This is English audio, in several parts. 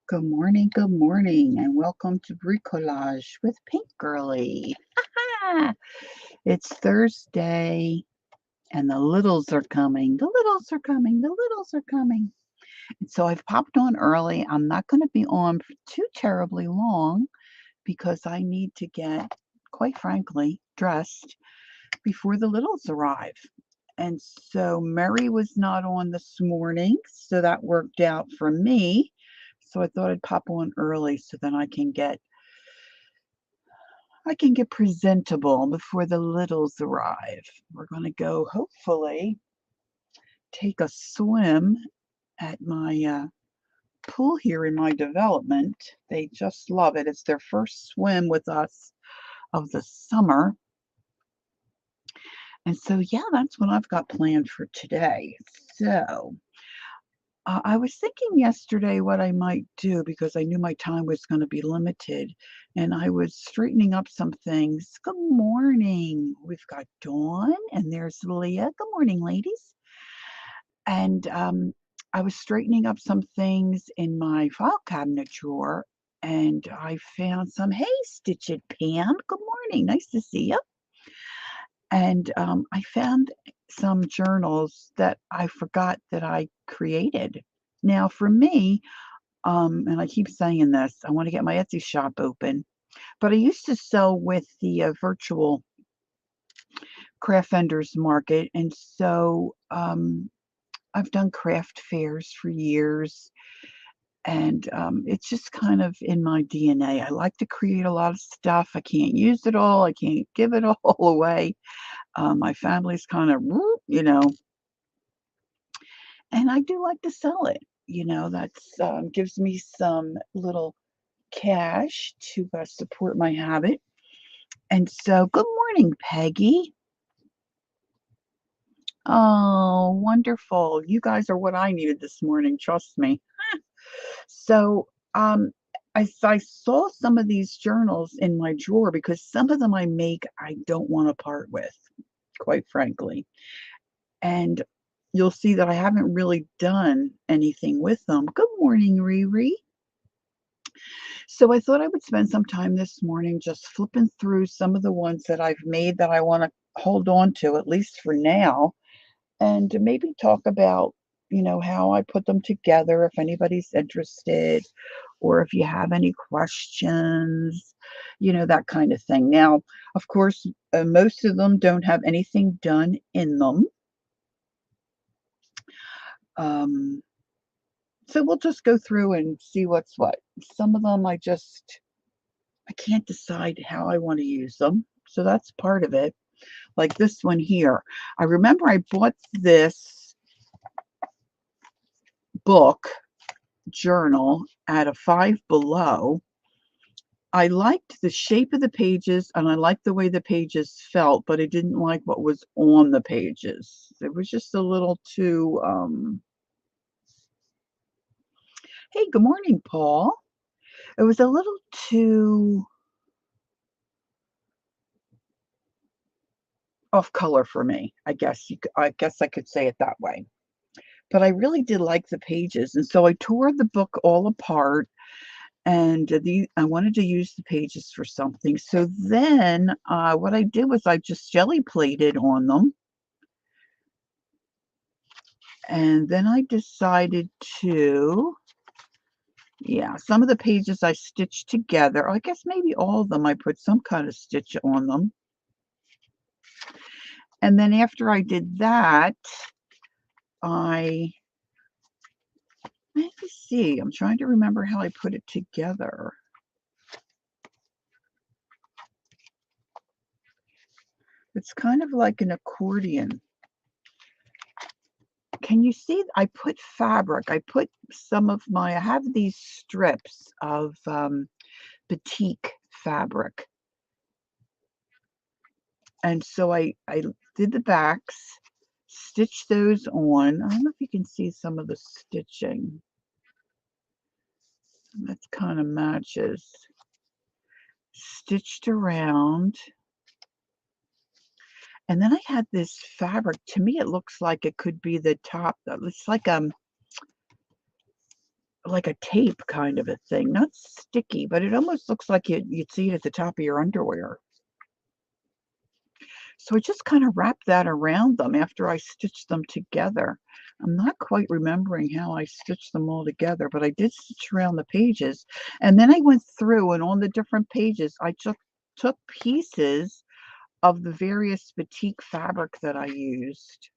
Good morning, and welcome to Bricolage with Pink Girly. It's Thursday, and the littles are coming. The littles are coming. The littles are coming. And so I've popped on early. I'm not going to be on for too terribly long because I need to get, quite frankly, dressed before the littles arrive. And so Mary was not on this morning, so that worked out for me. So I thought I'd pop on early so then I can get presentable before the littles arrive. We're going to go hopefully take a swim at my pool here in my development. They just love it. It's their first swim with us of the summer. And so, yeah, that's what I've got planned for today. So, I was thinking yesterday what I might do because I knew my time was going to be limited, and I was straightening up some things. Good morning. We've got Dawn, and there's Leah. Good morning, ladies. And I was straightening up some things in my file cabinet drawer, and I found some. Hey, Stitch It Pam. Good morning. Nice to see you. And I found some journals that I forgot that I created. Now, for me, and I keep saying this, I want to get my Etsy shop open, but I used to sell with the virtual craft vendors market, and so I've done craft fairs for years, and it's just kind of in my DNA. I like to create a lot of stuff. I can't use it all. I can't give it all away. My family's kind of, and I do like to sell it. That's gives me some little cash to support my habit. And so, good morning, Peggy. Oh, wonderful. You guys are what I needed this morning, trust me. So, I saw some of these journals in my drawer because some of them I don't want to part with, quite frankly. And you'll see that I haven't really done anything with them. Good morning, Riri. So I thought I would spend some time this morning just flipping through some of the ones that I've made that I want to hold on to, at least for now, and to maybe talk about, how I put them together if anybody's interested, or if you have any questions, that kind of thing. Now, of course, most of them don't have anything done in them. Um, so we'll just go through and see what's what. Some of them I can't decide how I want to use them. So that's part of it. Like this one here. I remember I bought this book journal at a Five Below. I liked the shape of the pages and I liked the way the pages felt, but I didn't like what was on the pages. It was just a little too, hey, good morning, Paul. It was a little too off color for me. I guess I could say it that way. But I really did like the pages, and so I tore the book all apart, and I wanted to use the pages for something. So then, what I did was I just jelly plated on them, and then I decided to, yeah, some of the pages I stitched together. I guess maybe all of them I put some kind of stitch on them. And then after I did that, I let me see. I'm trying to remember how I put it together. It's kind of like an accordion. Can you see? I put fabric. I put I have these strips of batik fabric. And so I did the backs, stitched those on. I don't know if you can see some of the stitching. That kind of matches. Stitched around. And then I had this fabric. To me, it looks like it could be the top. It's like like a tape kind of a thing, not sticky, but it almost looks like you'd see it at the top of your underwear. So I just kind of wrapped that around them after I stitched them together. I'm not quite remembering how I stitched them all together, but I did stitch around the pages. And then I went through and on the different pages, I just took pieces of the various batik fabric that I used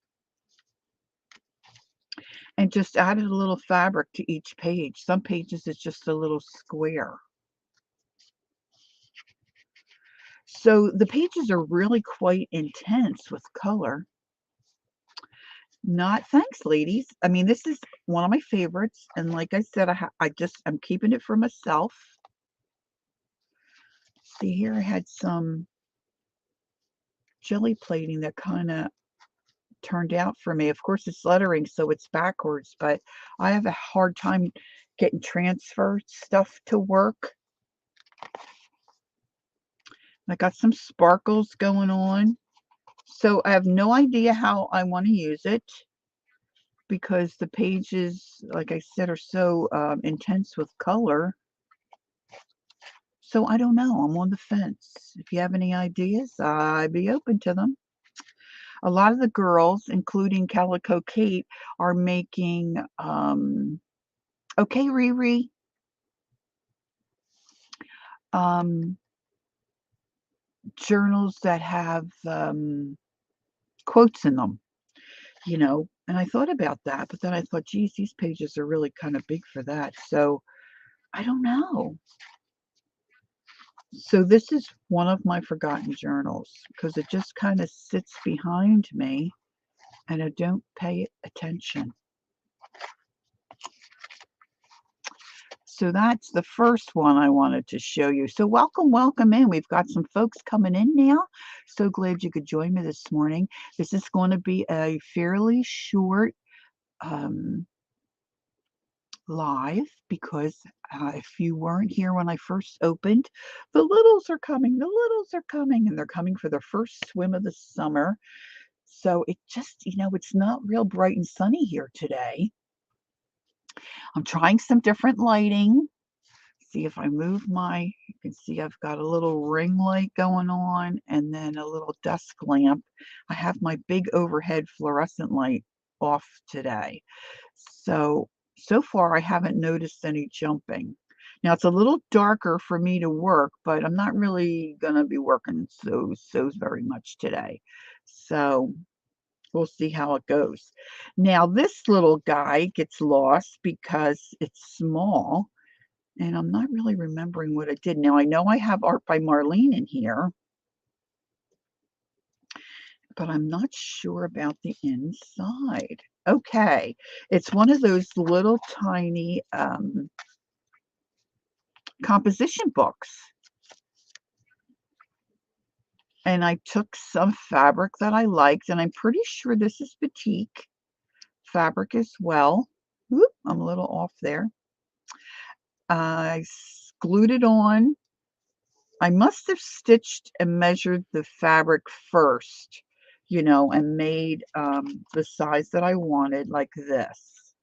and just added a little fabric to each page. Some pages it's just a little square. So the pages are really quite intense with color. Not thanks, ladies. I mean, this is one of my favorites, and like I said, I'm keeping it for myself. See here, I had some jelly plating that kind of turned out for me. Of course, it's lettering, so it's backwards, but I have a hard time getting transfer stuff to work. I got some sparkles going on. So I have no idea how I want to use it because the pages, like I said, are so intense with color. So I don't know. I'm on the fence. If you have any ideas, I'd be open to them. A lot of the girls, including Calico Kate, are making, okay, Riri, um, journals that have quotes in them, you know. And I thought about that, but then I thought, geez, these pages are really kind of big for that. So I don't know. So this is one of my forgotten journals because it just kind of sits behind me and I don't pay attention. So that's the first one I wanted to show you. So welcome in. We've got some folks coming in now. So glad you could join me this morning. This is going to be a fairly short live because if you weren't here when I first opened, the littles are coming. The littles are coming, and they're coming for their first swim of the summer. So it just, it's not real bright and sunny here today. I'm trying some different lighting. See if I move you can see I've got a little ring light going on and then a little desk lamp. I have my big overhead fluorescent light off today. So far I haven't noticed any jumping. Now it's a little darker for me to work, but I'm not really gonna be working so very much today. So we'll see how it goes. Now this little guy gets lost because it's small and I'm not really remembering what I did. Now I know I have Art by Marlene in here, but I'm not sure about the inside. Okay, it's one of those little tiny composition books. And I took some fabric that I liked, and I'm pretty sure this is batik fabric as well. Whoop, I'm a little off there. I glued it on. I must have stitched and measured the fabric first, and made the size that I wanted like this.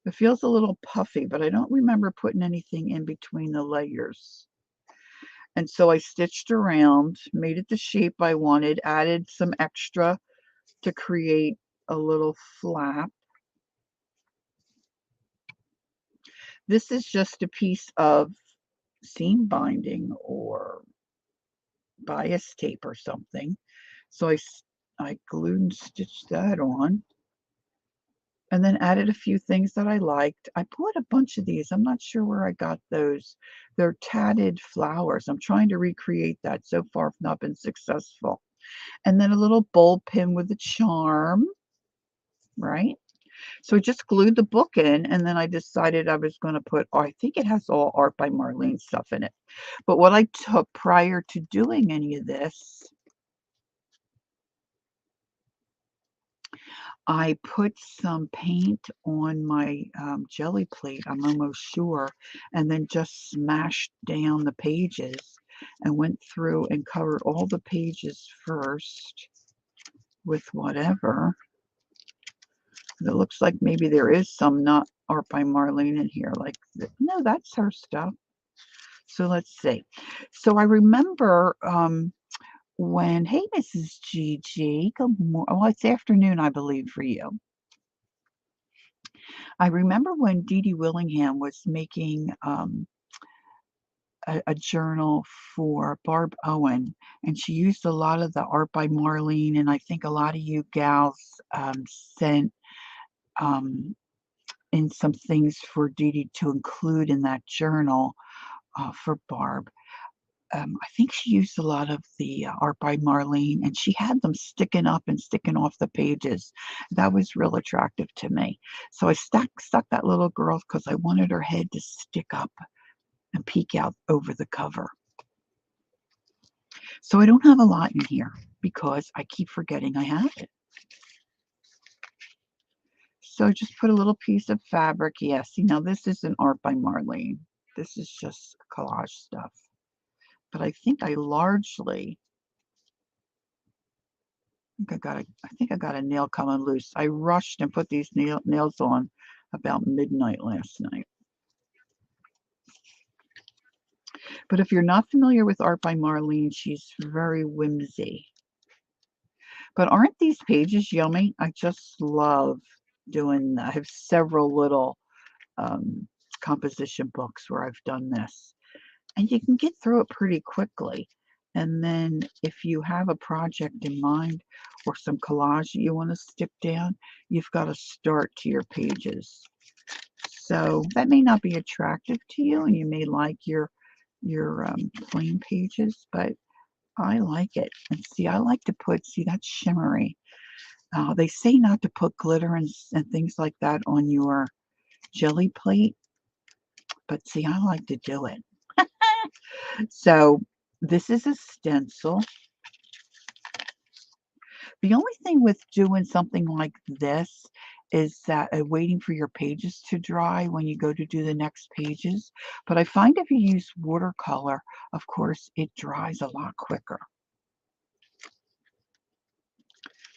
It feels a little puffy, but I don't remember putting anything in between the layers. And so I stitched around, made it the shape I wanted, added some extra to create a little flap. This is just a piece of seam binding or bias tape or something. So I glued and stitched that on. And then added a few things that I liked. I bought a bunch of these. I'm not sure where I got those. They're tatted flowers. I'm trying to recreate that. So far, I've not been successful. And then a little bowl pin with a charm, right? So I just glued the book in, and then I decided I was going to put, I think it has all Art by Marlene stuff in it. But what I took prior to doing any of this, I put some paint on my jelly plate, I'm almost sure, and then just smashed down the pages and went through and covered all the pages first with whatever. It looks like maybe there is some not art by Marlene in here. Like, no, that's her stuff. So let's see. So I remember when, hey, Mrs. Gigi, good morning. Well, it's afternoon, I believe, for you. I remember when Dee Dee Willingham was making a journal for Barb Owen, and she used a lot of the art by Marlene, and I think a lot of you gals sent um, in some things for Dee Dee to include in that journal for Barb. I think she used a lot of the art by Marlene, and she had them sticking up and sticking off the pages. That was real attractive to me. So I stuck that little girl because I wanted her head to stick up and peek out over the cover. So I don't have a lot in here because I keep forgetting I have it. So just put a little piece of fabric. Yes, see, now this isn't art by Marlene. This is just collage stuff. But I think I largely, I think I got a nail coming loose. I rushed and put these nails on about midnight last night. But if you're not familiar with art by Marlene, she's very whimsy. But aren't these pages yummy? I just love doing, I have several little composition books where I've done this. And you can get through it pretty quickly. And then if you have a project in mind or some collage that you want to stick down, you've got a start to your pages. So that may not be attractive to you, and you may like your plain pages, but I like it. And see, I like to put, see, that's shimmery. They say not to put glitter and things like that on your jelly plate, but see, I like to do it. So this is a stencil. The only thing with doing something like this is that waiting for your pages to dry when you go to do the next pages. But I find if you use watercolor, of course, it dries a lot quicker.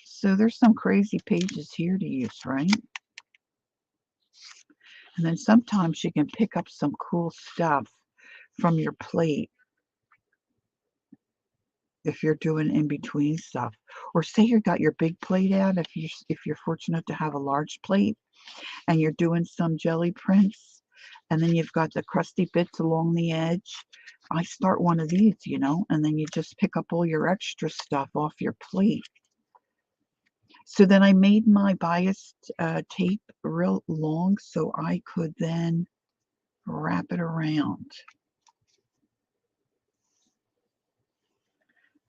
So there's some crazy pages here to use, right? And then sometimes you can pick up some cool stuff from your plate if you're doing in between stuff. Or say you got your big plate out, if you're fortunate to have a large plate and you're doing some jelly prints, and then you've got the crusty bits along the edge. I start one of these, you know, and then you just pick up all your extra stuff off your plate. So then I made my biased tape real long so I could then wrap it around.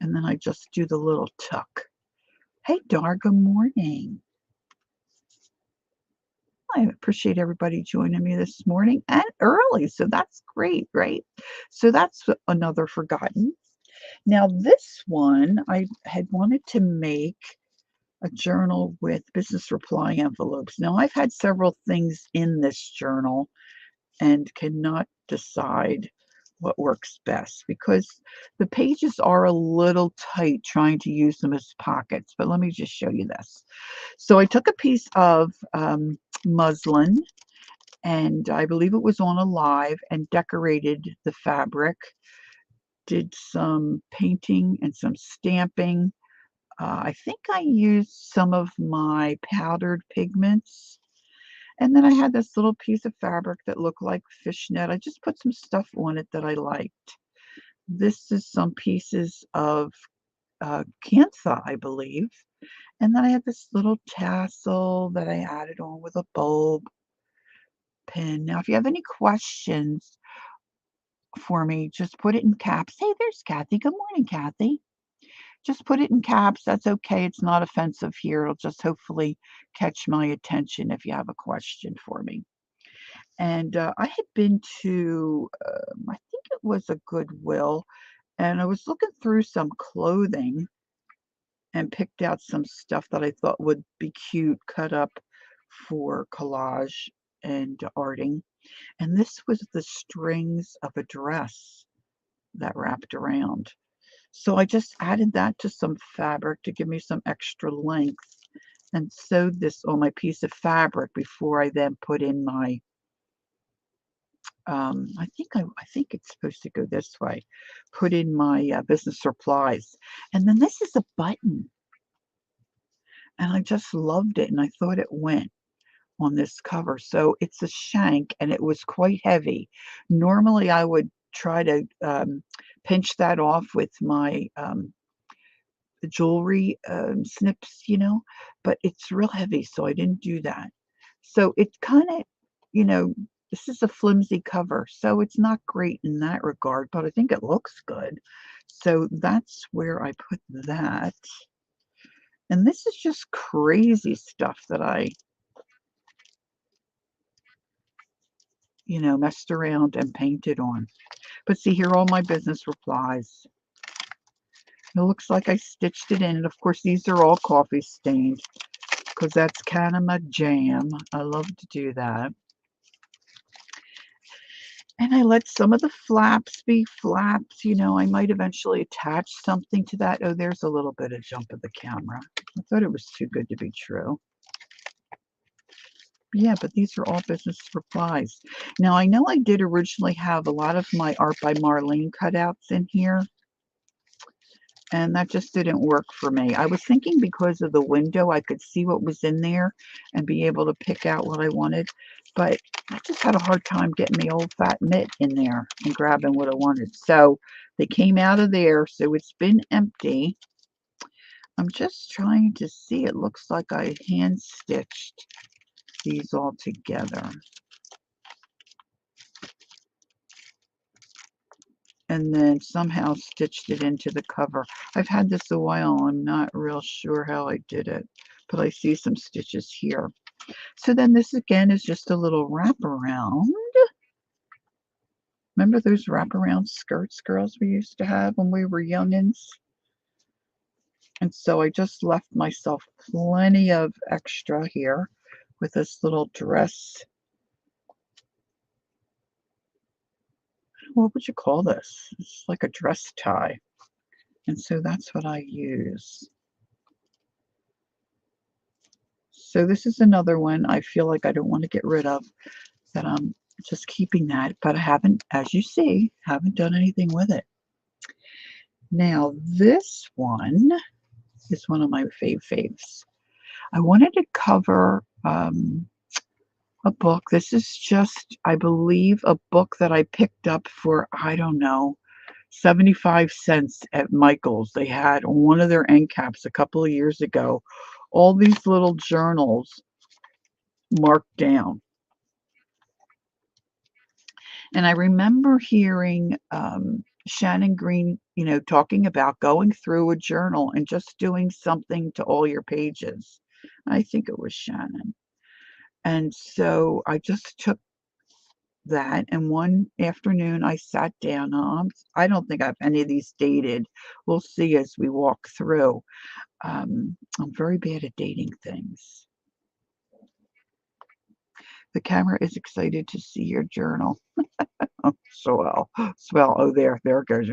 And then I just do the little tuck. Hey, Dar, good morning. I appreciate everybody joining me this morning and early, so that's great, right? So that's another forgotten. Now this one, I had wanted to make a journal with business reply envelopes. Now I've had several things in this journal and cannot decide what works best because the pages are a little tight trying to use them as pockets. But let me just show you this. So I took a piece of muslin, and I believe it was on a live, and decorated the fabric, did some painting and some stamping. I think I used some of my powdered pigments. And then I had this little piece of fabric that looked like fishnet. I just put some stuff on it that I liked. This is some pieces of cantha, I believe. And then I had this little tassel that I added on with a bulb pin. Now, if you have any questions for me, just put it in caps. Hey, there's Kathy. Good morning, Kathy. Just put it in caps. That's okay. It's not offensive here. It'll just hopefully catch my attention if you have a question for me. And I had been to, I think it was a Goodwill, and I was looking through some clothing and picked out some stuff that I thought would be cute, cut up for collage and arting. And this was the strings of a dress that wrapped around. So I just added that to some fabric to give me some extra length. and sewed this on my piece of fabric before I then put in my, I think it's supposed to go this way, put in my business supplies. And then this is a button, and I just loved it, and I thought it went on this cover. So it's a shank, and it was quite heavy. Normally, I would try to pinch that off with my jewelry snips, but it's real heavy, so I didn't do that. So it's kind of, you know, this is a flimsy cover, so it's not great in that regard, but I think it looks good. So that's where I put that. And this is just crazy stuff that I, messed around and painted on. But see, here are all my business replies. It looks like I stitched it in, and of course these are all coffee stained because that's kind of my jam. I love to do that. And I let some of the flaps be flaps. I might eventually attach something to that. Oh, there's a little bit of jump of the camera. I thought it was too good to be true. Yeah, but these are all business supplies. Now, I know I did originally have a lot of my Art by Marlene cutouts in here, and that just didn't work for me. I was thinking because of the window, I could see what was in there and be able to pick out what I wanted, but I just had a hard time getting the old fat mitt in there and grabbing what I wanted. So they came out of there, so it's been empty. I'm just trying to see. It looks like I hand stitched these all together. And then somehow stitched it into the cover. I've had this a while. I'm not real sure how I did it, but I see some stitches here. So then this again is just a little wraparound. Remember those wraparound skirts, girls, we used to have when we were youngins? And so I just left myself plenty of extra here with this little dress. What would you call this? It's like a dress tie. And so that's what I use. So this is another one I feel like I don't want to get rid of, that I'm just keeping that, but I haven't, as you see, haven't done anything with it. Now this one is one of my faves. I wanted to cover a book. This is just, I believe, a book that I picked up for, I don't know, 75 cents at Michael's. They had on one of their end caps a couple of years ago, all these little journals marked down. And I remember hearing Shannon Green, talking about going through a journal and just doing something to all your pages. I think it was Shannon. And so I just took that, and one afternoon I sat down. I don't think I have any of these dated. We'll see as we walk through. I'm very bad at dating things. The camera is excited to see your journal. Oh, swell. Oh, there it goes.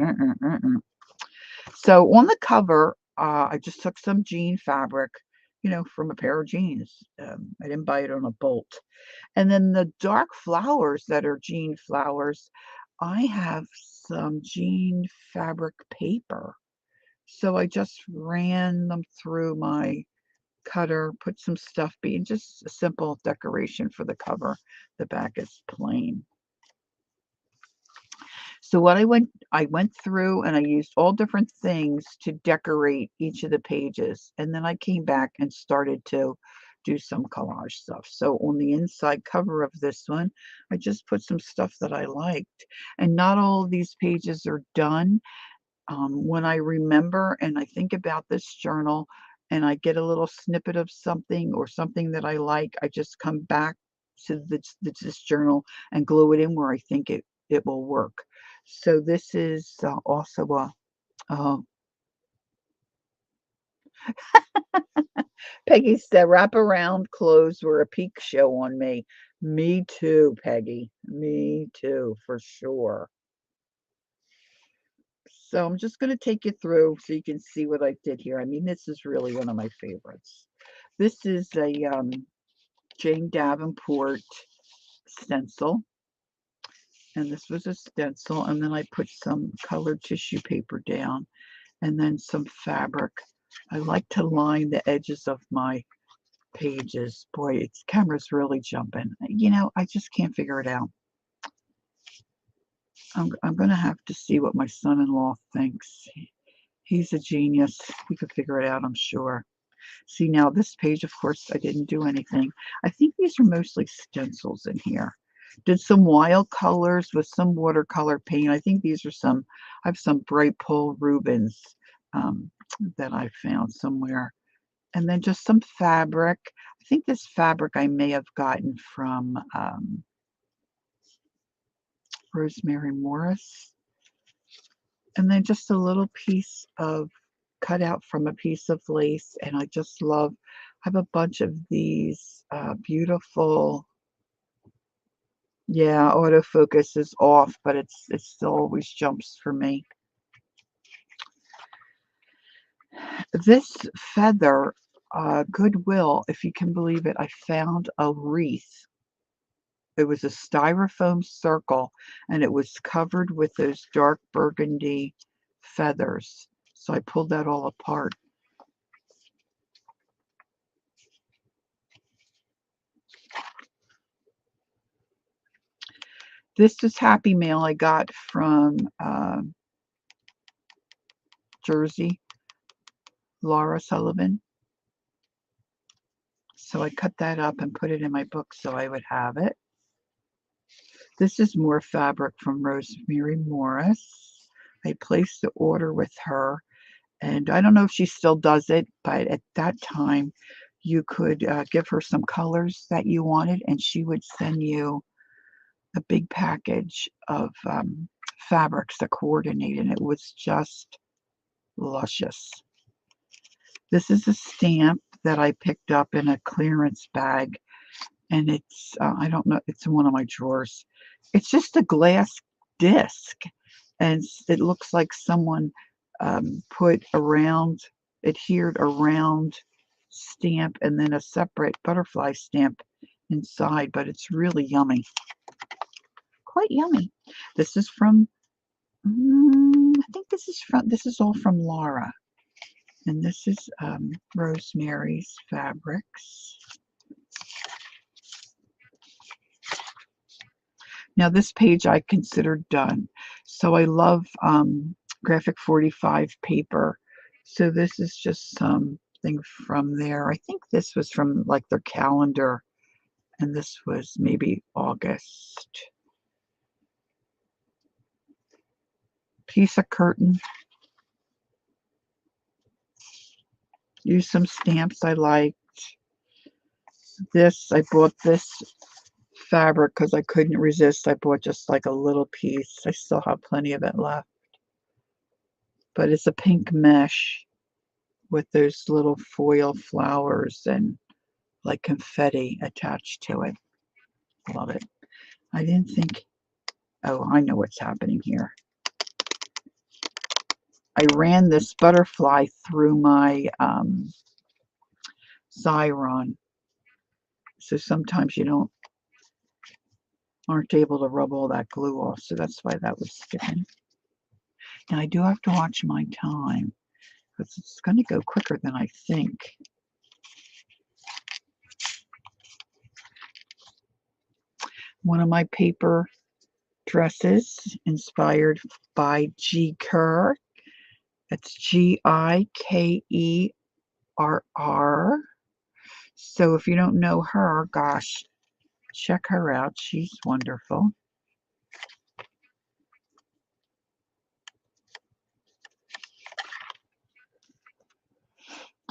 So on the cover, I just took some jean fabric, from a pair of jeans. I didn't buy it on a bolt. And then the dark flowers that are jean flowers, I have some jean fabric paper. So I just ran them through my cutter, put some stuff being just a simple decoration for the cover. The back is plain. So what I went through and I used all different things to decorate each of the pages. And then I came back and started to do some collage stuff. So on the inside cover of this one, I just put some stuff that I liked. And not all of these pages are done. When I remember and I think about this journal and I get a little snippet of something or something that I like, I just come back to this journal and glue it in where I think it will work. So this is also uh, Peggy said, wraparound clothes were a peak show on me. Me too, Peggy. Me too, for sure. So I'm just going to take you through so you can see what I did here. I mean, this is really one of my favorites. This is a Jane Davenport stencil. And this was a stencil. And then I put some colored tissue paper down and then some fabric. I like to line the edges of my pages. Boy, its camera's really jumping. You know, I just can't figure it out. I'm going to have to see what my son-in-law thinks. He's a genius. He could figure it out, I'm sure. See, now this page, of course, I didn't do anything. I think these are mostly stencils in here. Did some wild colors with some watercolor paint. I think these are some, I have some bright Paul Rubens that I found somewhere. And then just some fabric. I think this fabric I may have gotten from Rosemary Morris. And then just a little piece of cut out from a piece of lace. And I just love, I have a bunch of these beautiful, yeah, autofocus is off, but it still always jumps for me. This feather, Goodwill, if you can believe it, I found a wreath. It was a styrofoam circle, and it was covered with those dark burgundy feathers. So I pulled that all apart. This is Happy Mail I got from Jersey, Laura Sullivan. So I cut that up and put it in my book so I would have it. This is more fabric from Rosemary Morris. I placed the order with her, and I don't know if she still does it, but at that time you could give her some colors that you wanted, and she would send you a big package of fabrics to coordinate, and it was just luscious. This is a stamp that I picked up in a clearance bag, and it's, I don't know, it's in one of my drawers. It's just a glass disc, and it looks like someone put adhered a round stamp and then a separate butterfly stamp inside, but it's really yummy. Quite yummy. This is from, I think this is all from Laura. And this is Rosemary's Fabrics. Now this page I considered done. So I love Graphic 45 paper. So this is just something from there. I think this was from like their calendar. And this was maybe August. Piece of curtain. Used some stamps I liked. This, I bought this fabric because I couldn't resist. I bought just like a little piece. I still have plenty of it left. But it's a pink mesh with those little foil flowers and like confetti attached to it. Love it. I didn't think, oh, I know what's happening here. I ran this butterfly through my Xyron. So sometimes you aren't able to rub all that glue off. So that's why that was sticking. Now I do have to watch my time because it's going to go quicker than I think. One of my paper dresses inspired by G. Kerr. That's Gikerr. So if you don't know her, gosh, check her out. She's wonderful.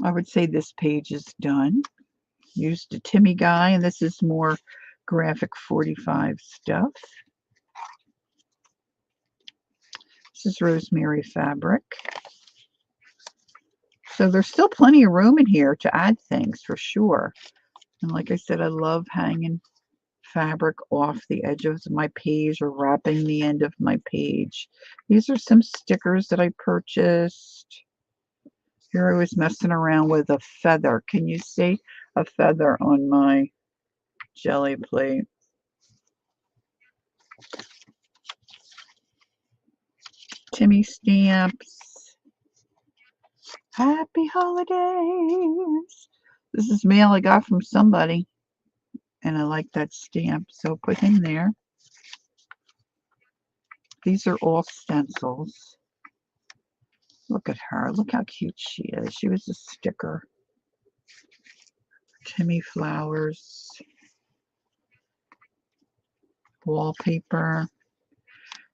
I would say this page is done. Used a Timmy Guy, and this is more Graphic 45 stuff. This is Rosemary Fabric. So there's still plenty of room in here to add things for sure. And like I said, I love hanging fabric off the edge of my page or wrapping the end of my page. These are some stickers that I purchased. Here I was messing around with a feather. Can you see a feather on my jelly plate? Timmy stamps. Happy holidays. This is mail I got from somebody, and I like that stamp, so put him there. These are all stencils. Look at her. Look how cute she is. She was a sticker. Timmy flowers. Wallpaper.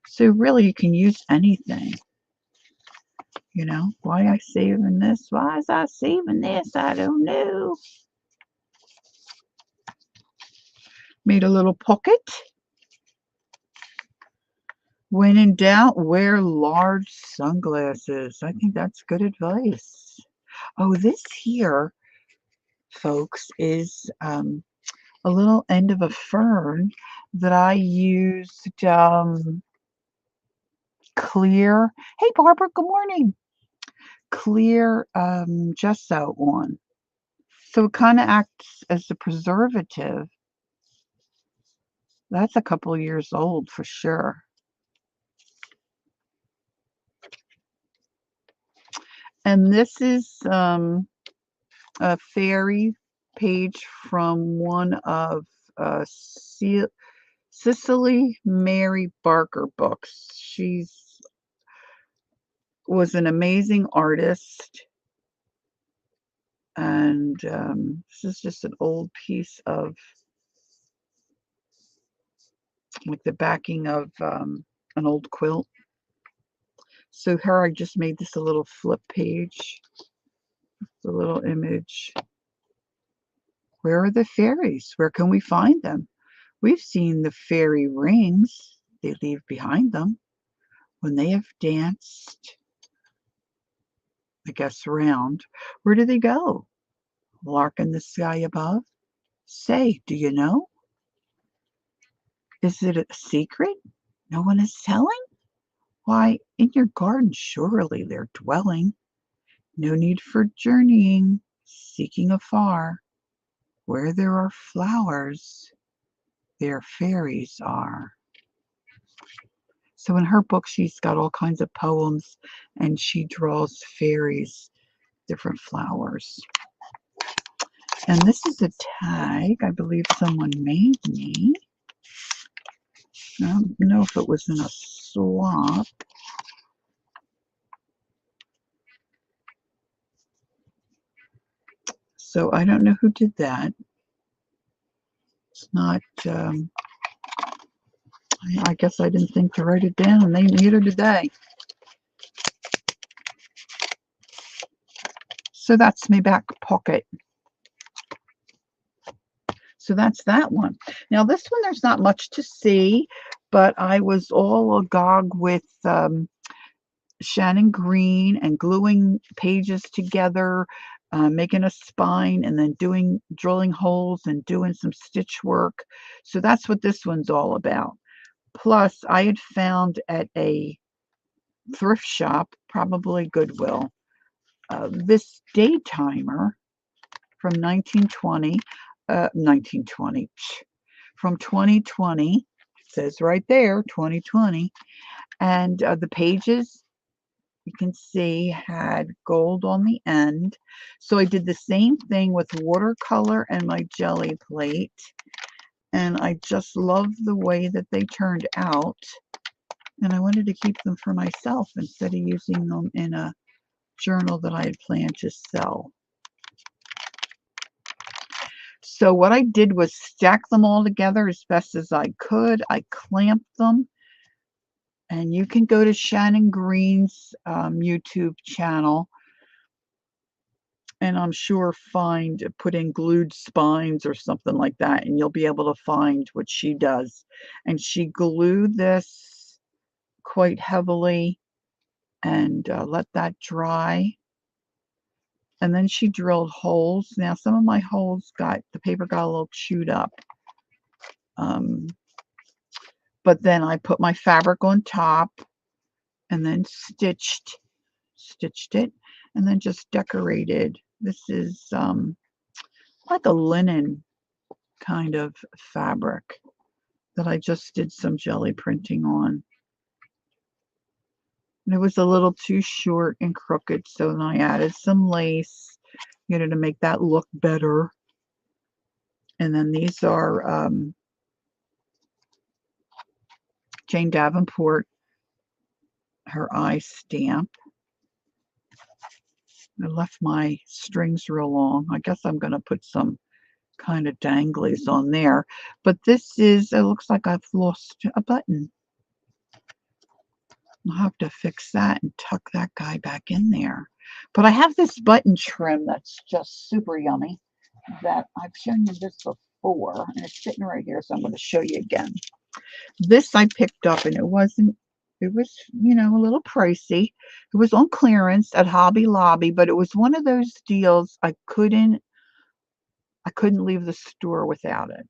So really you can use anything. You know, why I saving this? Why is I saving this? I don't know. Made a little pocket. When in doubt, wear large sunglasses. I think that's good advice. Oh, this here, folks, is a little end of a fern that I used clear. Hey, Barbara, good morning. Clear gesso on. So it kind of acts as a preservative. That's a couple years old for sure. And this is a fairy page from one of Cicely Mary Barker books. She was an amazing artist. And this is just an old piece of like the backing of an old quilt. So here I just made this a little flip page, a little image. Where are the fairies? Where can we find them? We've seen the fairy rings they leave behind them when they have danced, I guess, around. Where do they go? Lark in the sky above? Say, do you know? Is it a secret no one is telling? Why, in your garden surely they're dwelling. No need for journeying, seeking afar. Where there are flowers, there fairies are. So in her book, she's got all kinds of poems, and she draws fairies, different flowers. And this is a tag I believe someone made me. I don't know if it was in a swap. So I don't know who did that. It's not, I guess I didn't think to write it down, and neither did they. So that's my back pocket. So that's that one. Now this one, there's not much to see, but I was all agog with Shannon Green and gluing pages together, making a spine, and then drilling holes and doing some stitch work. So that's what this one's all about. Plus, I had found at a thrift shop, probably Goodwill, this day timer from 1920, from 2020, it says right there, 2020, and the pages, you can see, had gold on the end. So I did the same thing with watercolor and my jelly plate, and I just love the way that they turned out, and I wanted to keep them for myself instead of using them in a journal that I had planned to sell. So what I did was stack them all together as best as I could. I clamped them, and you can go to Shannon Green's YouTube channel, and I'm sure put in glued spines or something like that, and you'll be able to find what she does. And she glued this quite heavily and let that dry. And then she drilled holes. Now some of my holes the paper got a little chewed up. But then I put my fabric on top and then stitched it. and then just decorated. This is like a linen kind of fabric that I just did some jelly printing on. And it was a little too short and crooked, so then I added some lace, to make that look better. And then these are Jane Davenport, her eye stamp. I left my strings real long. I guess I'm going to put some kind of danglies on there. But this is, it looks like I've lost a button. I'll have to fix that and tuck that guy back in there. But I have this button trim that's just super yummy that I've shown you this before, and it's sitting right here, so I'm going to show you again. This I picked up, and it was, a little pricey. It was on clearance at Hobby Lobby, but it was one of those deals I couldn't leave the store without it.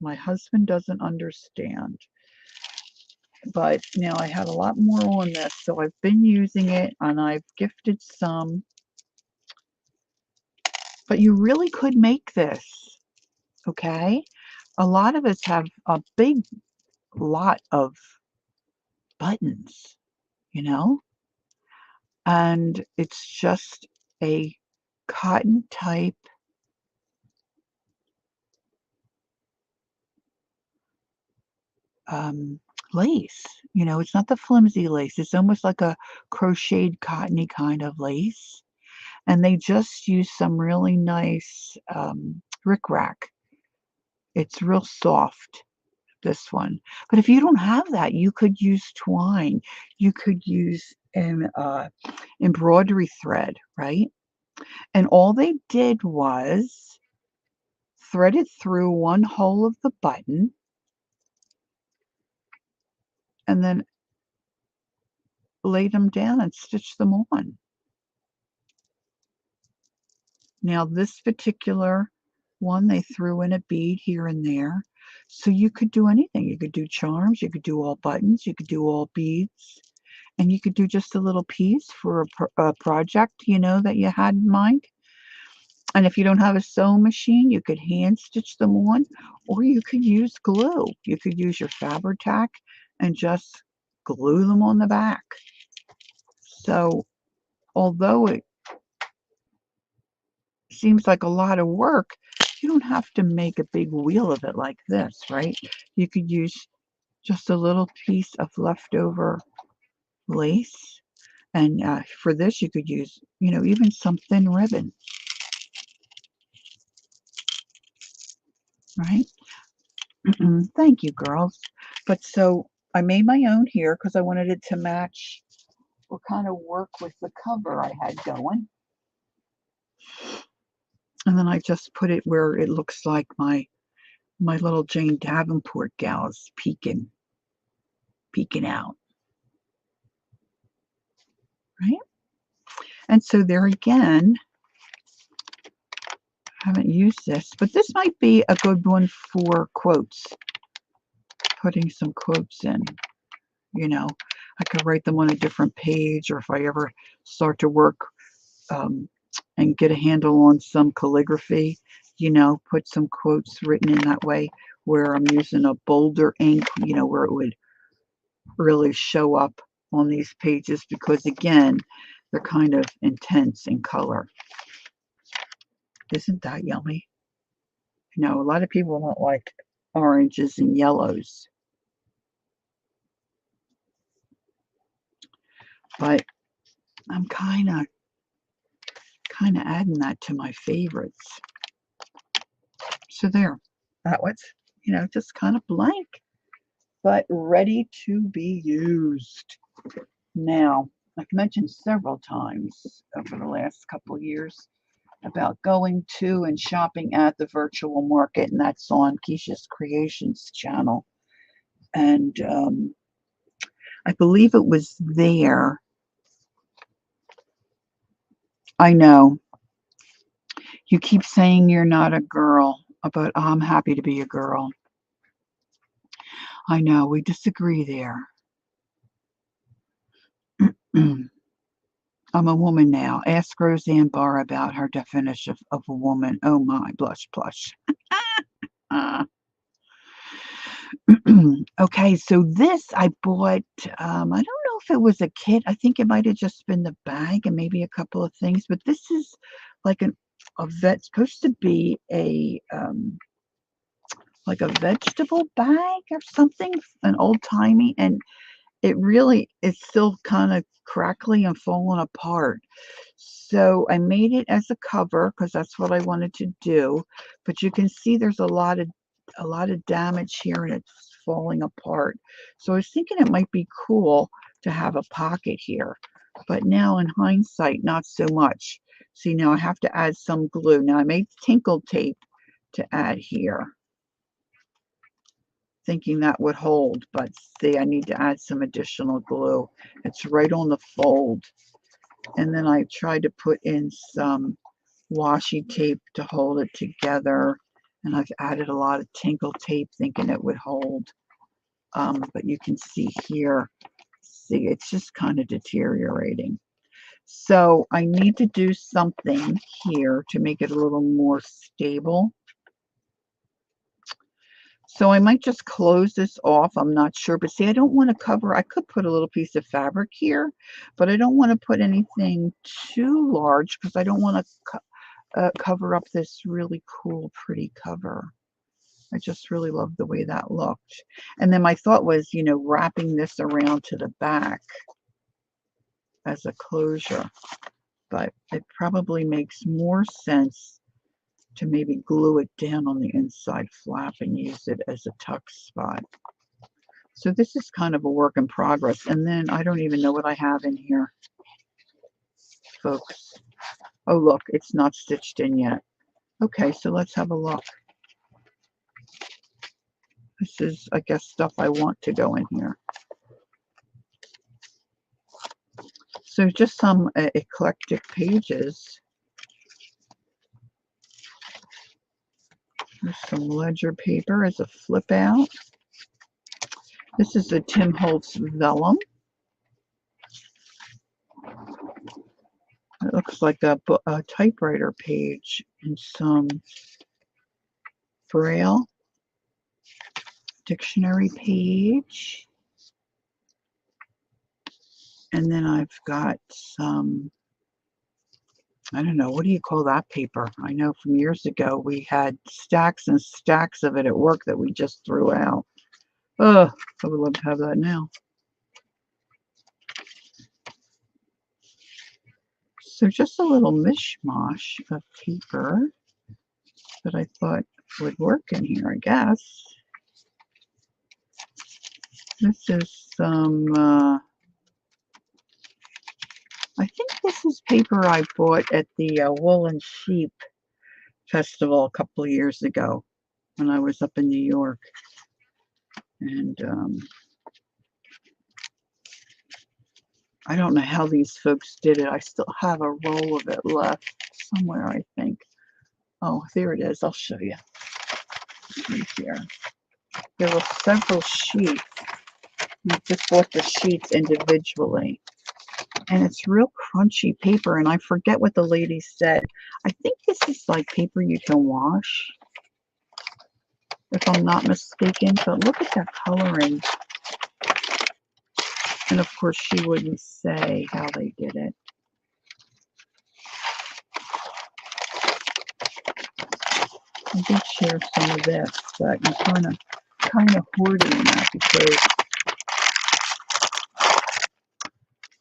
My husband doesn't understand. But now I have a lot more on this, so I've been using it, and I've gifted some. But you really could make this, okay? A lot of us have a big lot of buttons, and it's just a cotton type lace. It's not the flimsy lace. It's almost like a crocheted cottony kind of lace. And they just use some really nice rickrack. It's real soft, this one. But if you don't have that, you could use twine. You could use an embroidery thread, right? And all they did was thread it through one hole of the button and then lay them down and stitch them on. Now, this particular one, they threw in a bead here and there. So you could do anything. You could do charms, you could do all buttons, you could do all beads, and you could do just a little piece for a project, that you had in mind. And if you don't have a sewing machine, you could hand stitch them on, or you could use glue. You could use your Fabri-Tac and just glue them on the back. So although it seems like a lot of work, you don't have to make a big wheel of it like this, right? You could use just a little piece of leftover lace. And for this, you could use, even some thin ribbon, right? Thank you, girls. But so I made my own here because I wanted it to match or kind of work with the cover I had going. And then I just put it where it looks like my little Jane Davenport gals peeking out, right? And so there again, I haven't used this, but this might be a good one for quotes, putting some quotes in, I could write them on a different page, or if I ever start to work and get a handle on some calligraphy, put some quotes written in that way where I'm using a bolder ink, where it would really show up on these pages, because again, they're kind of intense in color. Isn't that yummy? A lot of people don't like oranges and yellows, but I'm kind of adding that to my favorites. So there, that was, just kind of blank, but ready to be used. Now, I've mentioned several times over the last couple of years about going to and shopping at the virtual market, and that's on Keisha's Creations channel. And I believe it was there. I know. You keep saying you're not a girl, but I'm happy to be a girl. I know, we disagree there. I'm a woman now. Ask Roseanne Barr about her definition of a woman. Oh my, blush, blush. Uh, okay, so this I bought, I don't know if it was a kit. I think it might have just been the bag and maybe a couple of things, but this is like a vet, supposed to be like a vegetable bag or something, an old-timey, and it really is still kind of crackly and falling apart. So I made it as a cover because that's what I wanted to do. But you can see there's a lot of damage here and it's falling apart. So I was thinking it might be cool to have a pocket here. But now in hindsight, not so much. See, now I have to add some glue. Now I made tinkle tape to add here, thinking that would hold, but see, I need to add some additional glue. It's right on the fold. And then I tried to put in some washi tape to hold it together. And I've added a lot of tinkle tape thinking it would hold. But you can see here, see, it's just kind of deteriorating. So I need to do something here to make it a little more stable. So I might just close this off. I'm not sure. But see, I don't want to cover. I could put a little piece of fabric here, but I don't want to put anything too large because I don't want to cover up this really cool, pretty cover. I just really love the way that looked. And then my thought was, wrapping this around to the back as a closure. But it probably makes more sense to maybe glue it down on the inside flap and use it as a tuck spot. So this is kind of a work in progress. And then I don't even know what I have in here, folks. Oh, look, it's not stitched in yet. Okay, so let's have a look. This is, I guess, stuff I want to go in here. So just some eclectic pages. There's some ledger paper as a flip out. This is a Tim Holtz vellum. It looks like a typewriter page and some Braille dictionary page. And then I've got some, I don't know, what do you call that paper? I know from years ago we had stacks and stacks of it at work that we just threw out. Ugh, I would love to have that now. So just a little mishmash of paper that I thought would work in here, I guess. This is some, I think this is paper I bought at the Wool and Sheep Festival a couple of years ago when I was up in New York. And I don't know how these folks did it. I still have a roll of it left somewhere, I think. Oh, there it is. I'll show you. Right here. There were several sheets. I just bought the sheets individually. And it's real crunchy paper. And I forget what the lady said. I think this is like paper you can wash, if I'm not mistaken. But look at that coloring. And of course, she wouldn't say how they did it. I did share some of this, but I'm kind of hoarding that because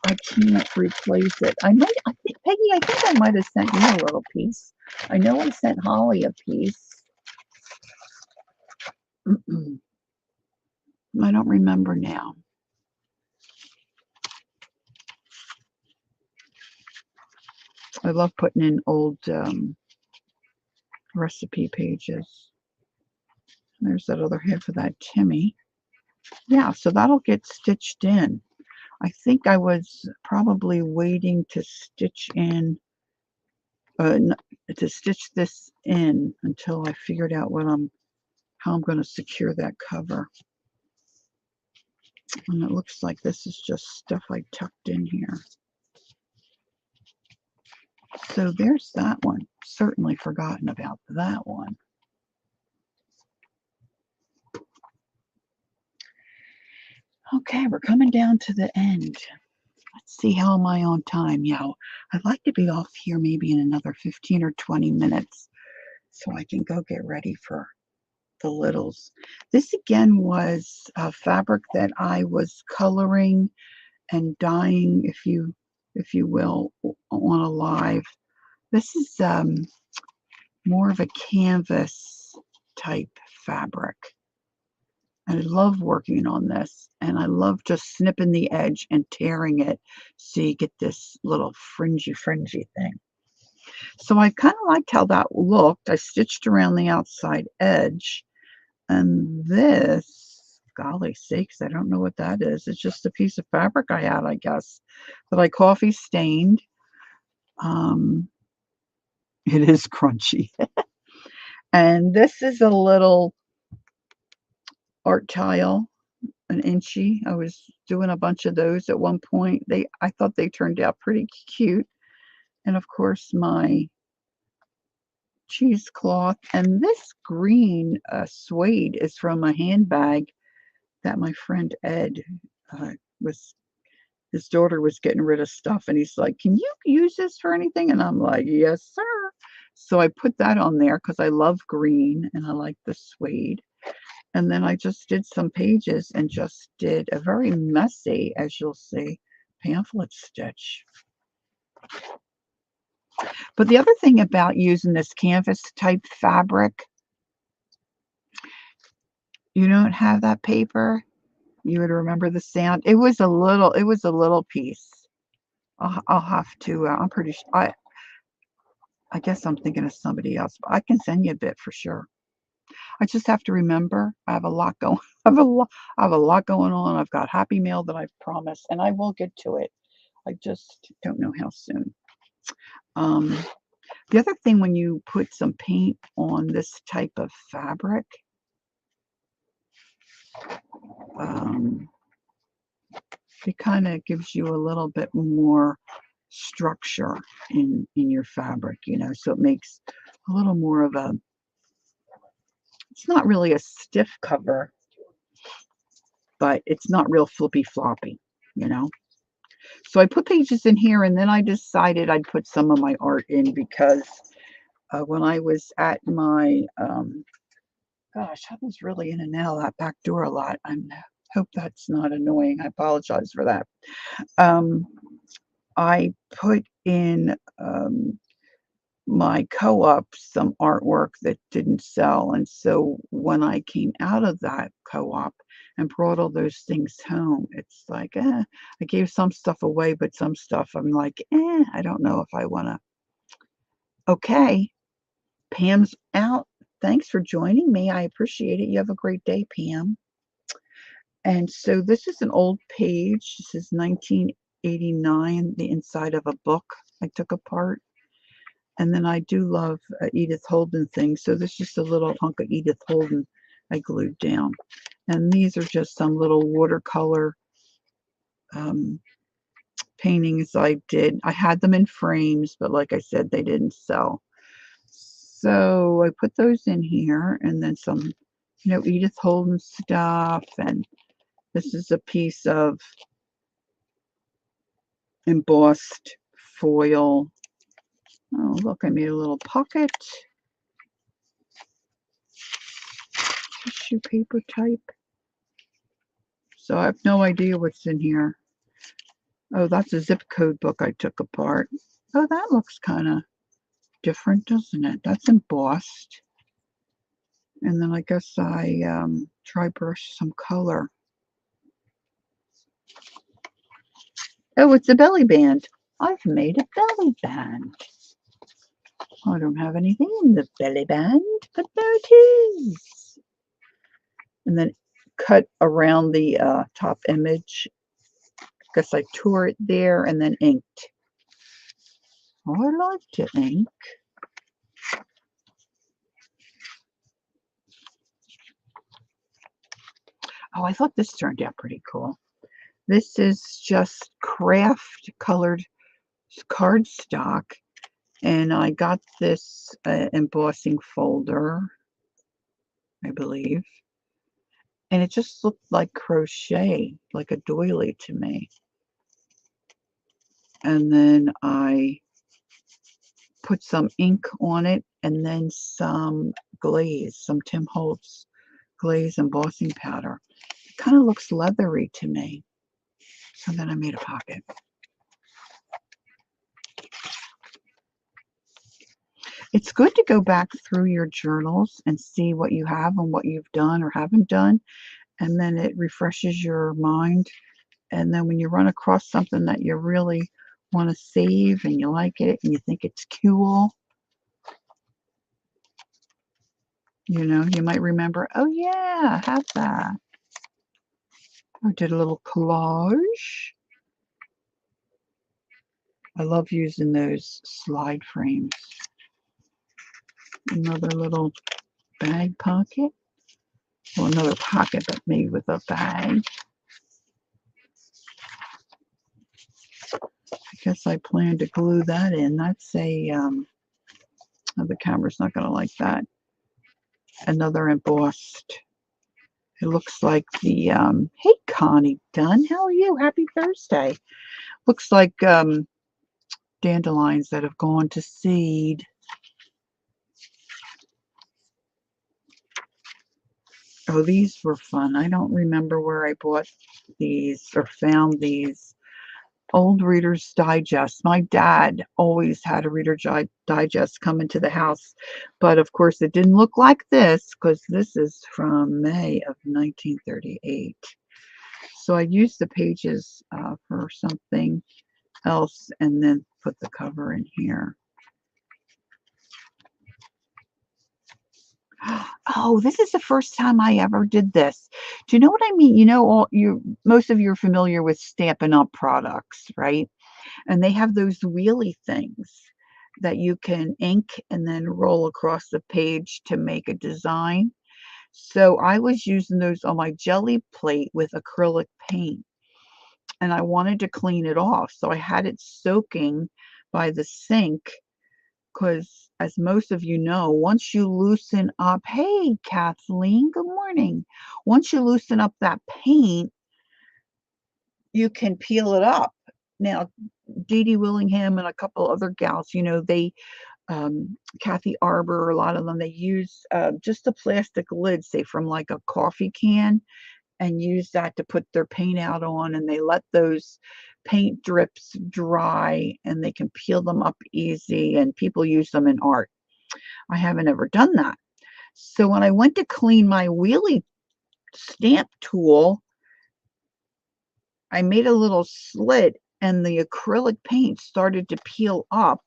I can't replace it. I think, Peggy, I think I might have sent you a little piece. I know I sent Holly a piece. I don't remember now. I love putting in old recipe pages. There's that other half of that Timmy. Yeah, so that'll get stitched in. I think I was probably waiting to stitch in, to stitch this in until I figured out how I'm going to secure that cover. And it looks like this is just stuff I tucked in here. So there's that one. Certainly forgotten about that one. Okay, we're coming down to the end. Let's see, how am I on time? Yeah, I'd like to be off here maybe in another 15 or 20 minutes so I can go get ready for the littles. This again was a fabric that I was coloring and dyeing, if you will, on a live. This is more of a canvas type fabric. I love working on this, and I love just snipping the edge and tearing it so you get this little fringy thing. So I kind of liked how that looked. I stitched around the outside edge, and this, golly sakes, I don't know what that is. It's just a piece of fabric I had, I guess, that I coffee stained. It is crunchy. And this is a little art tile, an inchy. I was doing a bunch of those at one point. I thought they turned out pretty cute. And of course, my cheesecloth. And this green suede is from a handbag that my friend Ed was. His daughter was getting rid of stuff, and he's like, "Can you use this for anything?" And I'm like, "Yes, sir." So I put that on there because I love green and I like the suede. And then I just did some pages and just did a very messy, as you'll see, pamphlet stitch. But the other thing about using this canvas type fabric, you don't have that paper, you would remember the sound. It was a little piece. I'll have to, I'm pretty sure, I guess I'm thinking of somebody else, but I can send you a bit for sure. I just have to remember I have a lot going. I have a lot going on. I've got Happy Mail that I've promised, and I will get to it. I just don't know how soon. The other thing, when you put some paint on this type of fabric, it kind of gives you a little bit more structure in your fabric, you know, so it makes a little more of a, it's not really a stiff cover, but it's not real flippy floppy, you know. So I put pages in here, and then I decided I'd put some of my art in because when I was at my, gosh, I was really in and out of that back door a lot. I hope that's not annoying. I apologize for that. I put in my co-op some artwork that didn't sell. And so when I came out of that co-op and brought all those things home, it's like, I gave some stuff away, but some stuff I'm like, I don't know if I want to. Okay, Pam's out. Thanks for joining me. I appreciate it. You have a great day, Pam. And so this is an old page. This is 1989, the inside of a book I took apart. And then I do love Edith Holden things. So this is just a little hunk of Edith Holden I glued down. And these are just some little watercolor paintings I did. I had them in frames, but like I said, they didn't sell. So I put those in here, and then some, you know, Edith Holden stuff. And this is a piece of embossed foil. Oh, look, I made a little pocket. Tissue paper type. So I have no idea what's in here. Oh, that's a zip code book I took apart. Oh, that looks kind of different, doesn't it? That's embossed. And then I guess I try brush some color. Oh, it's a belly band. I've made a belly band. I don't have anything in the belly band, but there it is. And then cut around the top image. I guess I tore it there and then inked. Oh, I like to ink. Oh, I thought this turned out pretty cool. This is just craft colored cardstock, And I got this embossing folder, I believe, and it just looked like crochet, like a doily to me. And then I put some ink on it and then some glaze, some Tim Holtz glaze embossing powder. It kind of looks leathery to me. So then I made a pocket. It's good to go back through your journals and see what you have and what you've done or haven't done, and then it refreshes your mind. And then when you run across something that you really want to save and you like it and you think it's cool, you know, you might remember, oh yeah, I have that. I did a little collage. I love using those slide frames. Another little bag pocket. Well, another pocket, but made with a bag. I guess I plan to glue that in. That's a, oh, the camera's not going to like that. Another embossed. It looks like the, hey, Connie Dunn, how are you? Happy Thursday. Looks like dandelions that have gone to seed. Oh, these were fun. I don't remember where I bought these or found these. Old Reader's Digest. My dad always had a Reader's Digest come into the house, but of course it didn't look like this because this is from May of 1938. So I used the pages for something else and then put the cover in here. Oh, this is the first time I ever did this. Do you know what I mean? You know, most of you are familiar with Stampin' Up! Products, right? And they have those wheelie things that you can ink and then roll across the page to make a design. So I was using those on my jelly plate with acrylic paint, and I wanted to clean it off. So I had it soaking by the sink because, as most of you know, once you loosen up, hey, Kathleen, good morning. Once you loosen up that paint, you can peel it up. Now, Dee Dee Willingham and a couple other gals, you know, they, Kathy Arbor, a lot of them, they use just a plastic lid, say from like a coffee can, and use that to put their paint out on, and they let those paint drips dry and they can peel them up easy, and people use them in art. I haven't ever done that. So when I went to clean my wheelie stamp tool, I made a little slit and the acrylic paint started to peel up.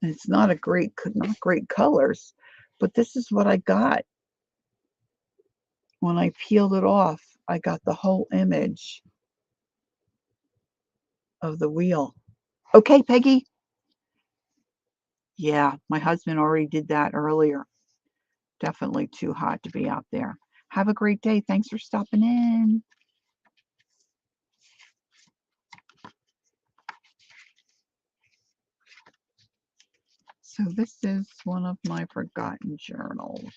And it's not great colors, but this is what I got. When I peeled it off, I got the whole image of the wheel. Okay, Peggy? Yeah, my husband already did that earlier. Definitely too hot to be out there. Have a great day. Thanks for stopping in. So this is one of my forgotten journals.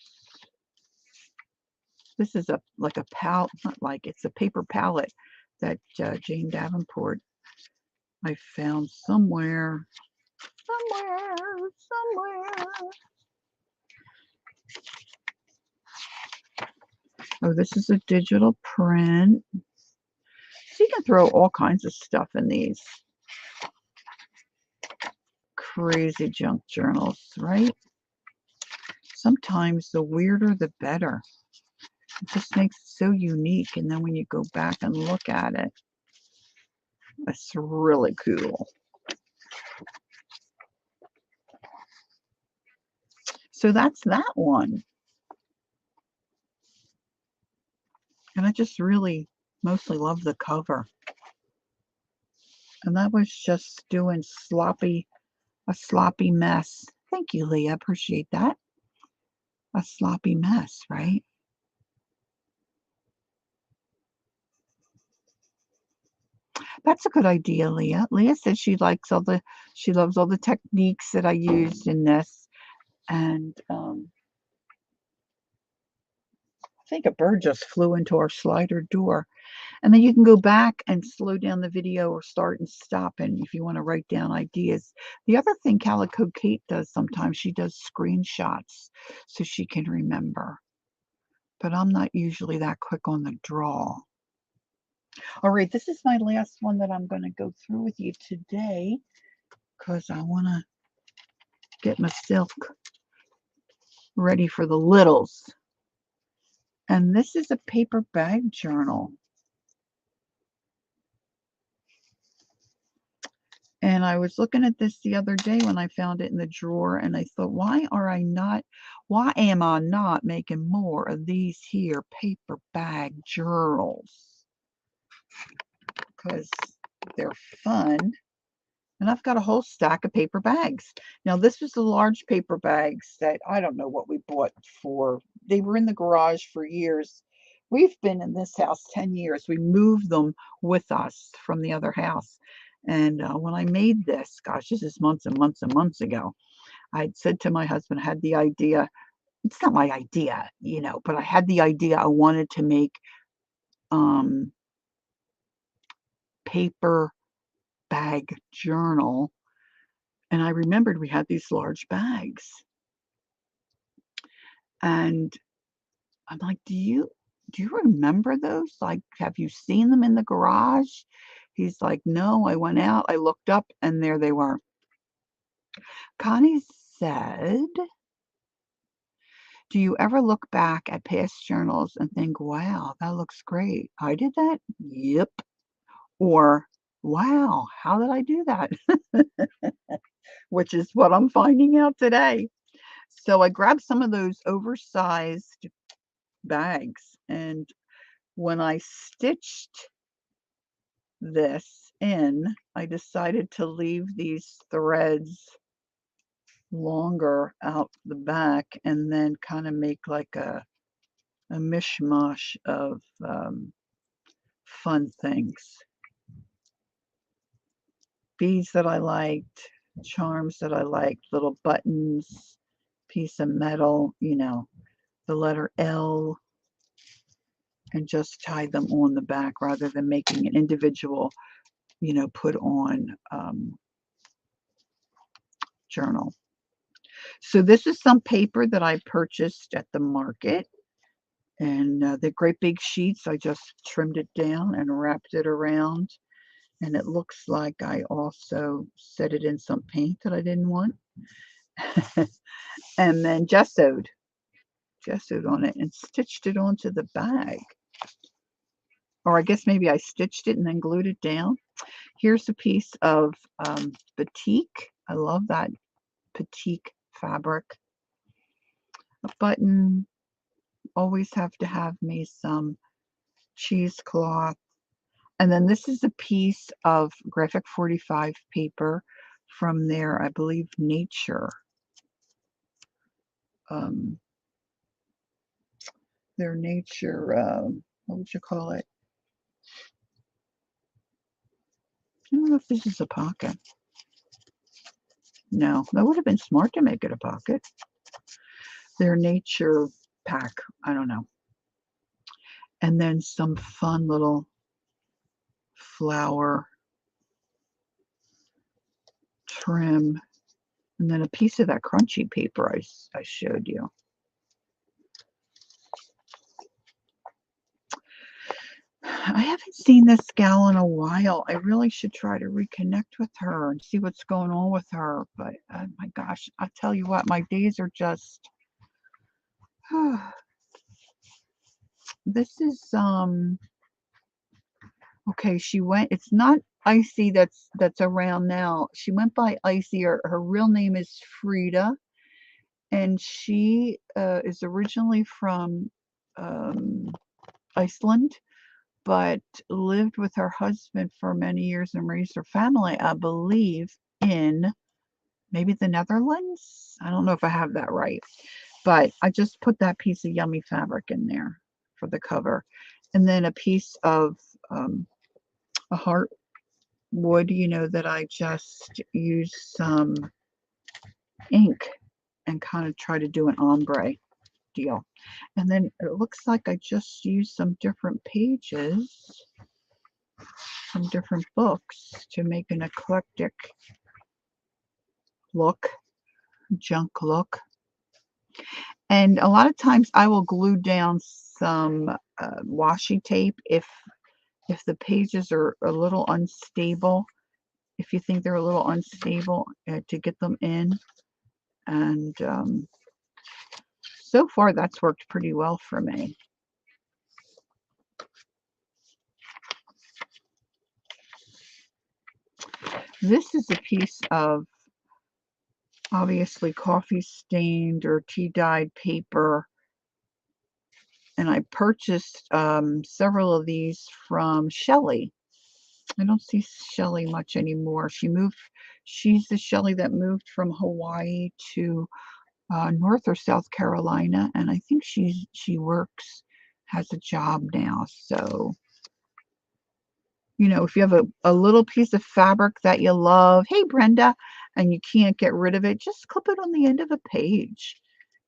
This is like a palette, not like, it's a paper palette that Jane Davenport I found somewhere. Oh, this is a digital print. So you can throw all kinds of stuff in these crazy junk journals, right? Sometimes the weirder the better. It just makes it so unique. And then when you go back and look at it, it's really cool. So that's that one. And I just really mostly love the cover. And that was just doing a sloppy mess. Thank you, Leah. Appreciate that. A sloppy mess, right? That's a good idea, Leah. Leah says she loves all the techniques that I used in this. And I think a bird just flew into our slider door. And then you can go back and slow down the video or start and stop and if you want to write down ideas. The other thing Calico Kate does sometimes, she does screenshots so she can remember. But I'm not usually that quick on the draw. All right, this is my last one that I'm going to go through with you today because I want to get myself ready for the littles. And this is a paper bag journal. And I was looking at this the other day when I found it in the drawer, and I thought, why am I not making more of these here paper bag journals? Because they're fun. And I've got a whole stack of paper bags. Now, this was the large paper bags that I don't know what we bought for. They were in the garage for years. We've been in this house 10 years. We moved them with us from the other house. And when I made this, gosh, this is months and months and months ago, I'd said to my husband, I had the idea. It's not my idea, but I had the idea I wanted to make paper bag journal. And I remembered we had these large bags. And I'm like, do you remember those? Like, have you seen them in the garage? He's like, no, I went out, I looked up, and there they were. Connie said, do you ever look back at past journals and think, wow, that looks great? I did that? Yep. Or, wow, how did I do that? Which is what I'm finding out today. So I grabbed some of those oversized bags, and when I stitched this in, I decided to leave these threads longer out the back and then kind of make like a mishmash of fun things. Beads that I liked, charms that I liked, little buttons, piece of metal, the letter L, and just tie them on the back rather than making an individual, put on journal. So this is some paper that I purchased at the market, and the great big sheets, I just trimmed it down and wrapped it around, and it looks like I also set it in some paint that I didn't want and then gessoed on it and stitched it onto the bag. Or I guess maybe I stitched it and then glued it down. Here's a piece of batik. I love that batik fabric. A button. Always have to have me some cheesecloth. And then this is a piece of Graphic 45 paper from their, I believe, Nature. Their Nature, what would you call it? I don't know if this is a pocket. No, that would have been smart to make it a pocket. Their Nature pack, I don't know. And then some fun little flower trim. And then a piece of that crunchy paper I showed you. I haven't seen this gal in a while. I really should try to reconnect with her and see what's going on with her. But oh my gosh, I'll tell you what, my days are just. This is okay. She went. It's not Icy. That's around now. She went by Icy. Her real name is Frida, and she is originally from Iceland, but lived with her husband for many years and raised her family, I believe, in maybe the Netherlands. I don't know if I have that right, but I just put that piece of yummy fabric in there for the cover. And then a piece of a heart wood, that I just use some ink and kind of try to do an ombre deal. And then it looks like I just used some different pages from different books to make an eclectic look, junk look. And a lot of times I will glue down some washi tape if the pages are a little unstable, if you think they're a little unstable, to get them in. And so far that's worked pretty well for me. This is a piece of obviously coffee stained or tea dyed paper, and I purchased several of these from Shelly. I don't see Shelly much anymore. She's the Shelly that moved from Hawaii to North or South Carolina, and I think she has a job now. So, if you have a little piece of fabric that you love, hey Brenda, and you can't get rid of it, just clip it on the end of a page.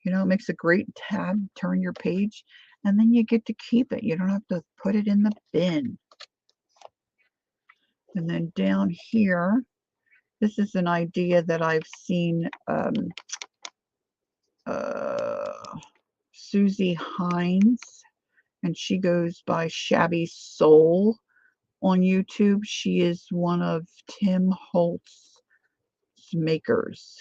It makes a great tab, turn your page, and then you get to keep it. You don't have to put it in the bin. And then down here, this is an idea that I've seen Susie Hines, and she goes by Shabby Soul on YouTube. She is one of Tim Holtz's makers,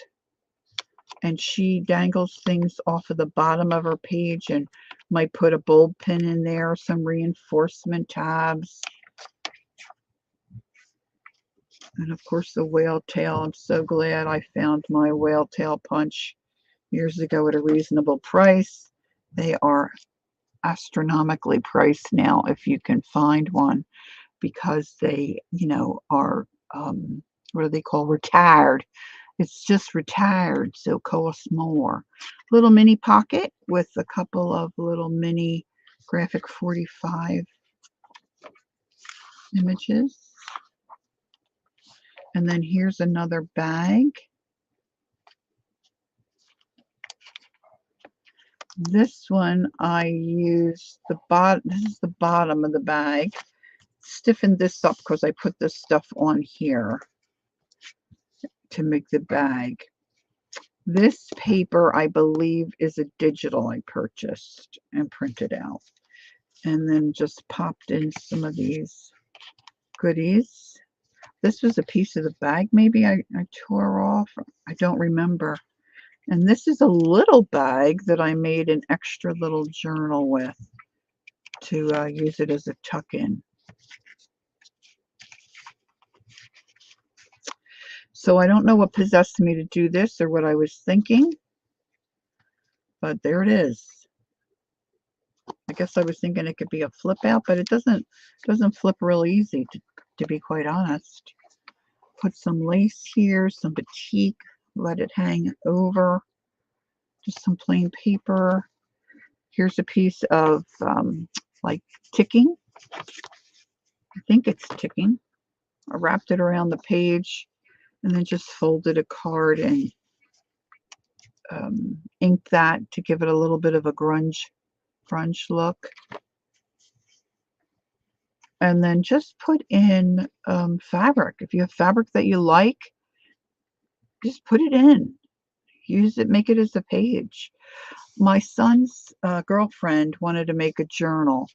and she dangles things off of the bottom of her page and might put a bulb pin in there, some reinforcement tabs, and of course the whale tail. I'm so glad I found my whale tail punch years ago at a reasonable price. They are astronomically priced now if you can find one, because they, are what do they call, retired. It's just retired, so it costs more. Little mini pocket with a couple of little mini graphic 45 images. And then here's another bag. This one I use this is the bottom of the bag. Stiffened this up because I put this stuff on here to make the bag. This paper, I believe, is a digital I purchased and printed out. And then just popped in some of these goodies. This was a piece of the bag maybe I tore off. I don't remember. And this is a little bag that I made an extra little journal with to use it as a tuck-in. So I don't know what possessed me to do this or what I was thinking, but there it is. I guess I was thinking it could be a flip out, but it doesn't flip real easy, to be quite honest. Put some lace here, some batik, let it hang over. Just some plain paper. Here's a piece of like ticking. I think it's ticking. I wrapped it around the page and then just folded a card and inked that to give it a little bit of a grunge look. And then just put in fabric. If you have fabric that you like, just put it in. Use it, make it as a page. My son's girlfriend wanted to make a journal,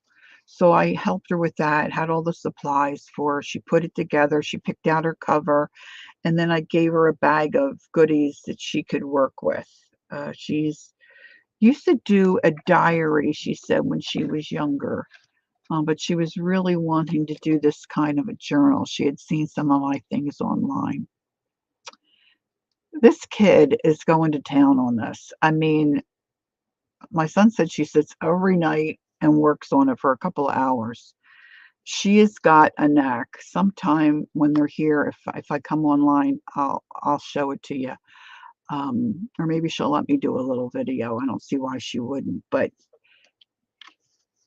so I helped her with that, had all the supplies for her. She put it together, she picked out her cover, and then I gave her a bag of goodies that she could work with. She's used to do a diary, she said, when she was younger, but she was really wanting to do this kind of a journal. She had seen some of my things online. This kid is going to town on this. I mean, my son said she sits every night and works on it for a couple of hours. She has got a knack. Sometime when they're here, if I come online, I'll show it to you. Or maybe she'll let me do a little video. I don't see why she wouldn't. But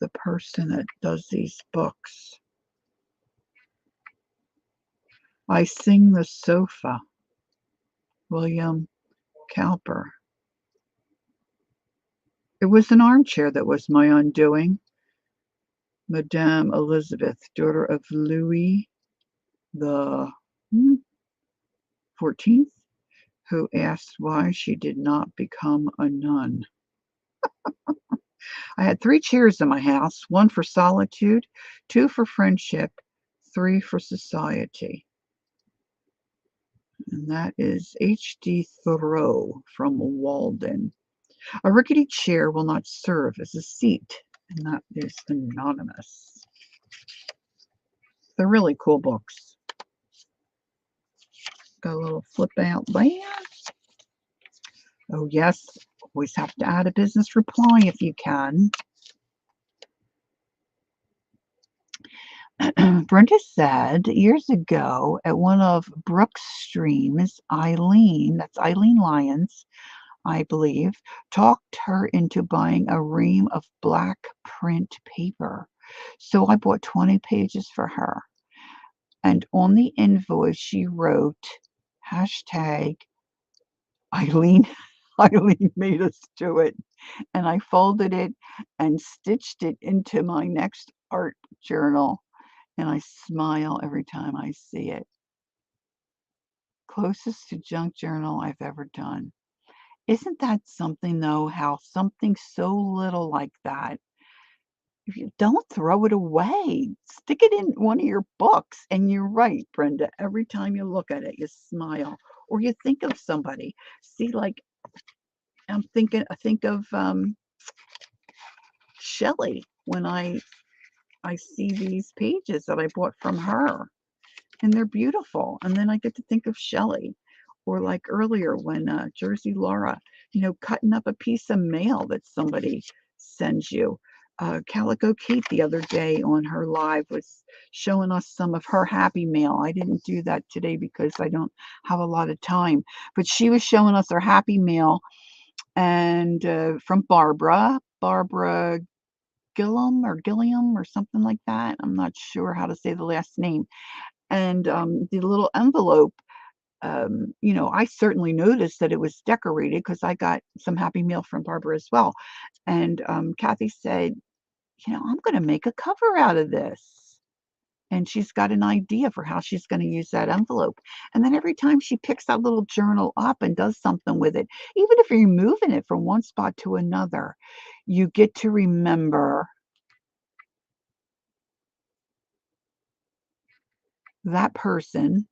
the person that does these books. I Sing the Sofa, William Cowper. It was an armchair that was my undoing. Madame Elizabeth, daughter of Louis the 14th, who asked why she did not become a nun. I had 3 chairs in my house, 1 for solitude, 2 for friendship, 3 for society. And that is H.D. Thoreau from Walden. A rickety chair will not serve as a seat, and that is anonymous. They're really cool books. Got a little flip out there. Oh yes, always have to add a business reply if you can. Brenda said years ago at one of Brooke's streams, Eileen, that's Eileen Lyons, I believe, talked her into buying a ream of black print paper. So I bought 20 pages for her. And on the invoice, she wrote, hashtag Eileen, Eileen made us do it. And I folded it and stitched it into my next art journal. And I smile every time I see it. Closest to junk journal I've ever done. Isn't that something, though, how something so little like that, if you don't throw it away, stick it in one of your books. And you're right, Brenda, every time you look at it, you smile or you think of somebody. See, like, I think of Shelley when I see these pages that I bought from her, and they're beautiful. And then I get to think of Shelley, or like earlier when Jersey Laura, cutting up a piece of mail that somebody sends you. Calico Kate the other day on her live was showing us some of her happy mail. I didn't do that today because I don't have a lot of time, but she was showing us her happy mail, and from Barbara Gilliam or something like that. I'm not sure how to say the last name. And the little envelope, I certainly noticed that it was decorated because I got some happy mail from Barbara as well. And Kathy said, I'm going to make a cover out of this. And she's got an idea for how she's going to use that envelope. And then every time she picks that little journal up and does something with it, even if you're moving it from one spot to another, you get to remember that person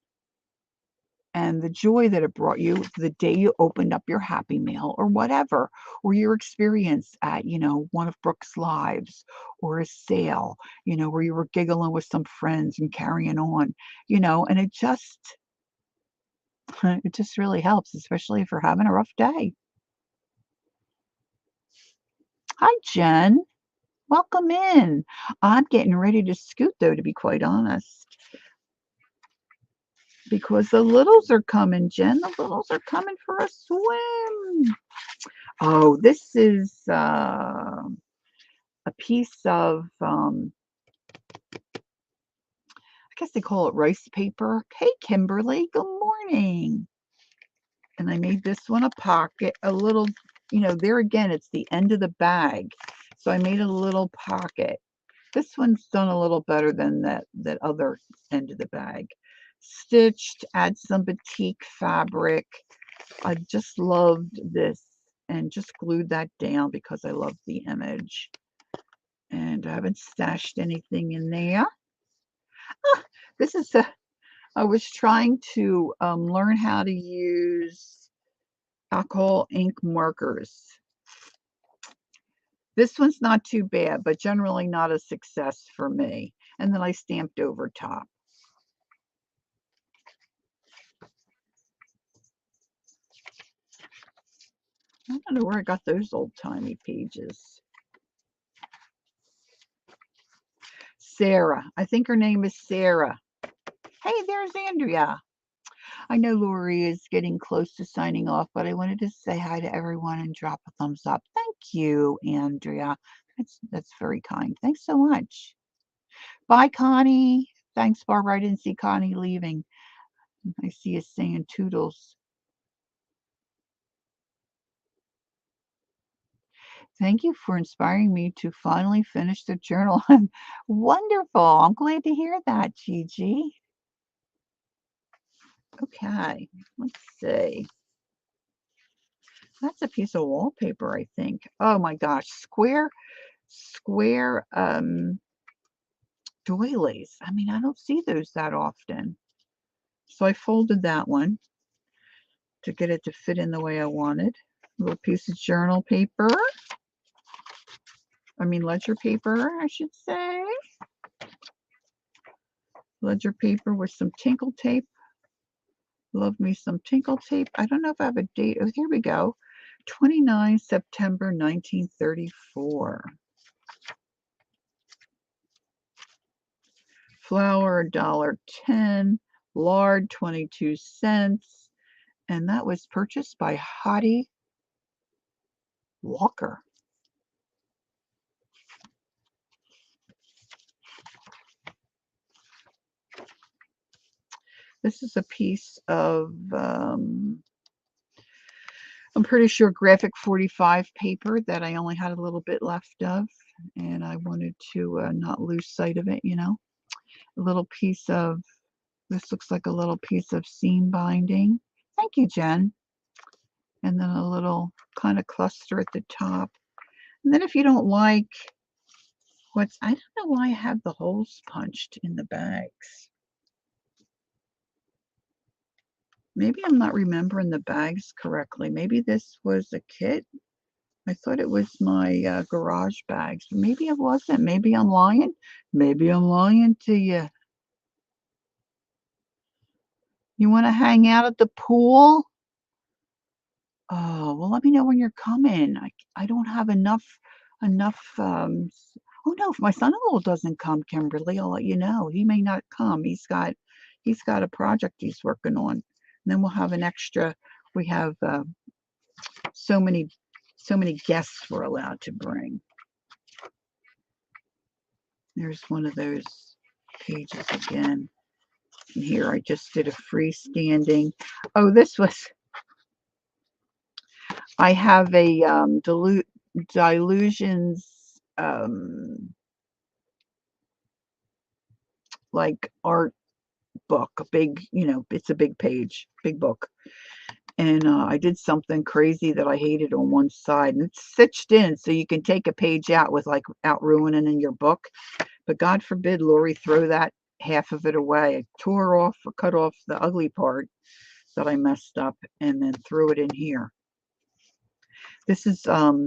and the joy that it brought you the day you opened up your happy mail or whatever, or your experience at, one of Brooke's lives or a sale, where you were giggling with some friends and carrying on, and it just really helps, especially if you're having a rough day. Hi, Jen. Welcome in. I'm getting ready to scoot, though, to be quite honest, because the littles are coming, Jen. The littles are coming for a swim. Oh, this is a piece of, I guess they call it rice paper. Hey, Kimberly, good morning. And I made this one a pocket, a little, there again, it's the end of the bag. So I made a little pocket. This one's done a little better than that other end of the bag. Stitched, add some batik fabric. I just loved this and just glued that down because I love the image. And I haven't stashed anything in there. This is I was trying to learn how to use alcohol ink markers. This one's not too bad, but generally not a success for me. And then I stamped over top. I don't know where I got those old-timey pages. Sarah. I think her name is Sarah. Hey, there's Andrea. I know Lori is getting close to signing off, but I wanted to say hi to everyone and drop a thumbs up. Thank you, Andrea. That's very kind. Thanks so much. Bye, Connie. Thanks, Barbara. I didn't see Connie leaving. I see you saying toodles. Thank you for inspiring me to finally finish the journal. Wonderful. I'm glad to hear that, Gigi. Okay, let's see. That's a piece of wallpaper, I think. Oh my gosh, square doilies. I mean, I don't see those that often. So I folded that one to get it to fit in the way I wanted. A little piece of journal paper. I mean, ledger paper, I should say. Ledger paper with some tinkle tape. Love me some tinkle tape. I don't know if I have a date. Oh, here we go. 29 September 1934. Flour, $1.10. Lard, 22 cents. And that was purchased by Hattie Walker. This is a piece of, I'm pretty sure graphic 45 paper that I only had a little bit left of. And I wanted to not lose sight of it, you know. A little piece of, this looks like a little piece of seam binding. Thank you, Jen. And then a little kind of cluster at the top. And then if you don't like I don't know why I have the holes punched in the bags. Maybe I'm not remembering the bags correctly. Maybe this was a kit. I thought it was my garage bags. Maybe it wasn't. Maybe I'm lying. Maybe I'm lying to you. You want to hang out at the pool? Oh, well, let me know when you're coming. I don't have enough, oh no, if my son-in-law doesn't come, Kimberly, I'll let you know. He may not come. He's got a project he's working on. And then we'll have an extra, we have so many guests we're allowed to bring. There's one of those pages again. And here I just did a freestanding. Oh, this was, I have a Dylusions like art book, a big, you know, it's a big page, big book. And I did something crazy that I hated on one side, and it's stitched in so you can take a page out without ruining in your book. But God forbid Lori throw that half of it away. I tore off or cut off the ugly part that I messed up and then threw it in here. This is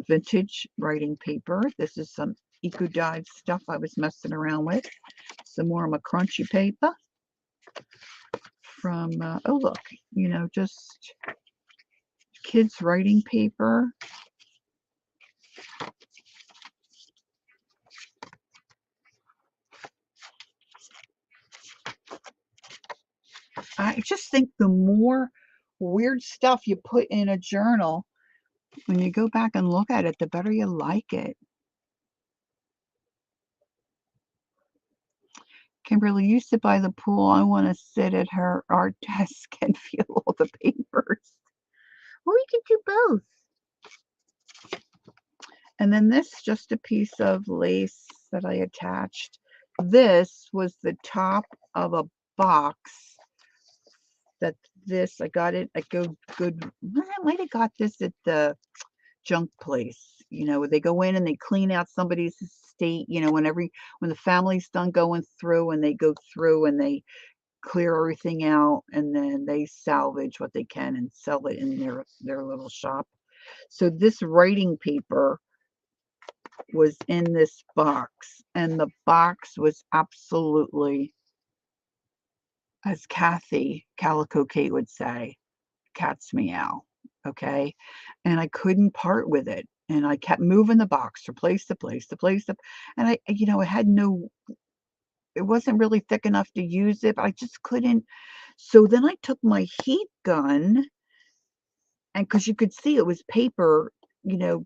vintage writing paper. This is some Eco-Dive stuff I was messing around with. Some more of my crunchy paper from, oh look, you know, just kids writing paper. I just think the more weird stuff you put in a journal, when you go back and look at it, the better you like it. Kimberly, you sit by the pool. I want to sit at her art desk and feel all the papers. Well, we could do both. And then this, just a piece of lace that I attached. This was the top of a box that I got it at I might have got this at the junk place, you know, where they go in and they clean out somebody's estate, you know, when the family's done going through, and they go through and they clear everything out, and then they salvage what they can and sell it in their little shop. So this writing paper was in this box, and the box was absolutely, as Kathy Calico Kate would say, cat's meow. Okay. And I couldn't part with it. And I kept moving the box from place to place to place. And I, you know, it wasn't really thick enough to use it, but I just couldn't. So then I took my heat gun, and because you could see it was paper,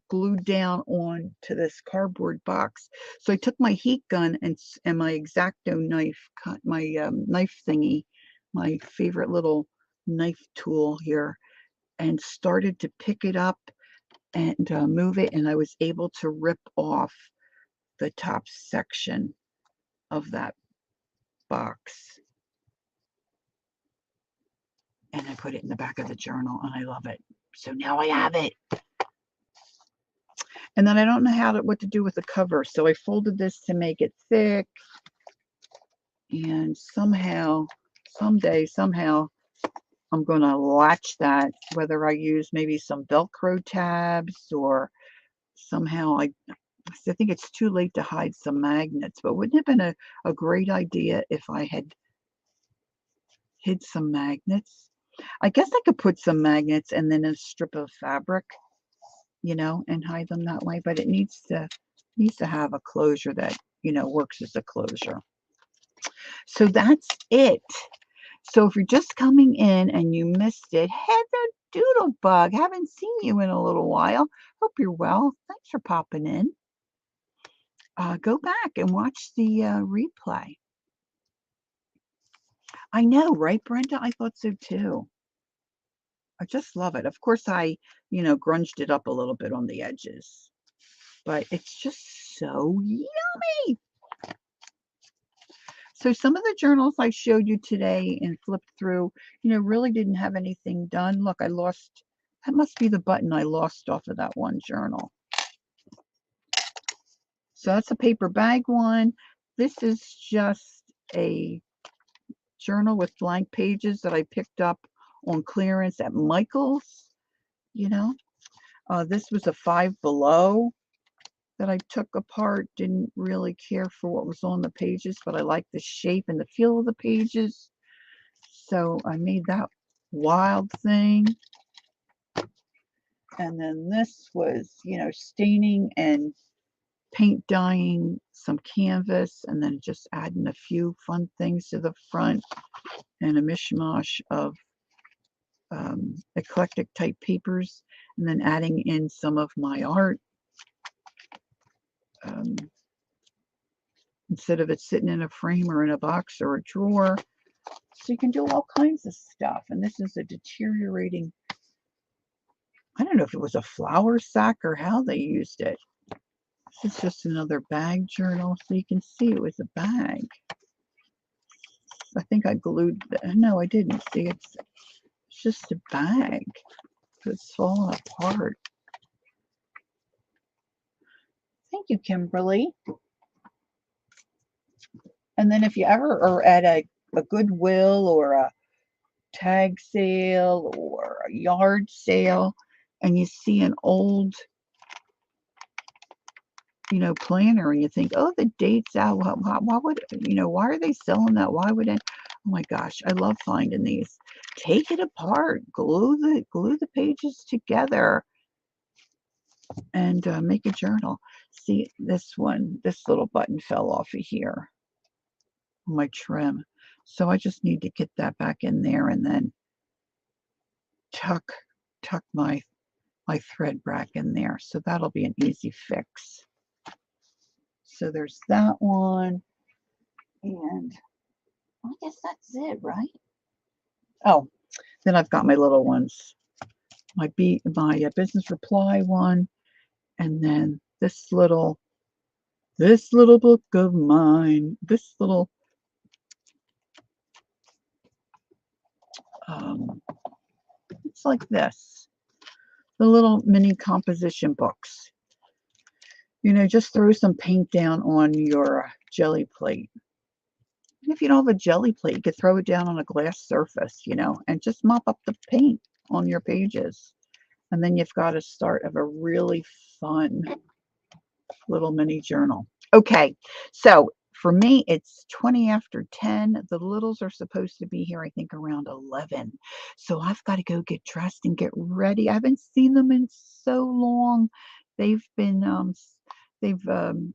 glued down on to this cardboard box. So I took my heat gun and my X-Acto knife, cut my knife thingy, my favorite little knife tool here, and started to pick it up and move it, and I was able to rip off the top section of that box. And I put it in the back of the journal, and I love it. So now I have it. And then I don't know what to do with the cover, so I folded this to make it thick. And somehow, somehow, I'm going to latch that, whether I use maybe some Velcro tabs or somehow I think it's too late to hide some magnets, but wouldn't it have been a great idea if I had hid some magnets? I guess I could put some magnets and then a strip of fabric, and hide them that way, but it needs to have a closure that, works as a closure. So that's it. So if you're just coming in and you missed it, Heather Doodlebug, haven't seen you in a little while. Hope you're well. Thanks for popping in. Go back and watch the replay. I know, right, Brenda? I thought so too. I just love it. Of course, I, grunged it up a little bit on the edges, but it's just so yummy. So some of the journals I showed you today and flipped through, really didn't have anything done. Look, I lost, that must be the button I lost off of that one journal. So that's a paper bag one. This is just a journal with blank pages that I picked up on clearance at Michael's, This was a Five Below that I took apart. Didn't really care for what was on the pages, but I liked the shape and the feel of the pages. So I made that wild thing. And then this was, staining and paint dyeing some canvas and then just adding a few fun things to the front and a mishmash of eclectic type papers, and then adding in some of my art. Instead of it sitting in a frame or in a box or a drawer. So you can do all kinds of stuff. And this is a deteriorating, I don't know if it was a flour sack or how they used it. This is just another bag journal. So you can see it was a bag. I think I glued, no, I didn't. See, it's just a bag. It's falling apart. Thank you, Kimberly. And then if you ever are at a Goodwill or a tag sale or a yard sale and you see an old, planner and you think, oh, the date's out. Why would, why are they selling that? Why would it? Oh my gosh, I love finding these. Take it apart, glue the pages together and make a journal. See this one, this little button fell off of here. My trim. So I just need to get that back in there and then tuck my thread back in there. So that'll be an easy fix. So there's that one. And I guess that's it, right? Oh, then I've got my little ones. My business reply one, and then this little book of mine. This little it's like this. The little mini composition books. Just throw some paint down on your jelly plate. And if you don't have a jelly plate, you could throw it down on a glass surface, and just mop up the paint on your pages. And then you've got a start of a really fun little mini journal. Okay, so for me, it's 20 after 10. The littles are supposed to be here, I think, around 11. So I've got to go get dressed and get ready. I haven't seen them in so long. They've been,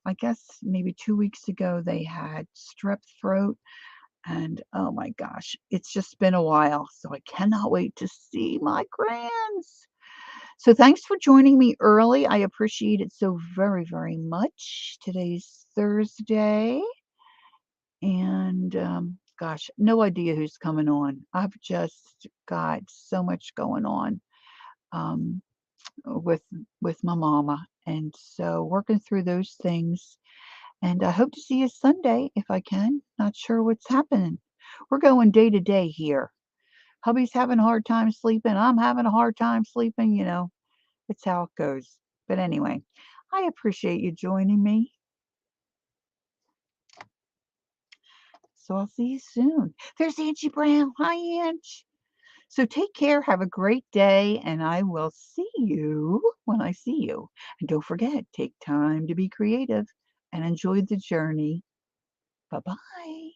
I guess maybe 2 weeks ago, they had strep throat. And oh my gosh, it's just been a while. So I cannot wait to see my grands. So thanks for joining me early. I appreciate it so very, very much. Today's Thursday, and gosh, no idea who's coming on. I've just got so much going on um, with my mama, and so working through those things. And I hope to see you Sunday if I can. Not sure what's happening. We're going day to day here. Hubby's having a hard time sleeping. I'm having a hard time sleeping. It's how it goes. But anyway, I appreciate you joining me. So I'll see you soon. There's Angie Brown. Hi, Angie. So take care. Have a great day. And I will see you when I see you. And don't forget, take time to be creative and enjoy the journey. Bye bye.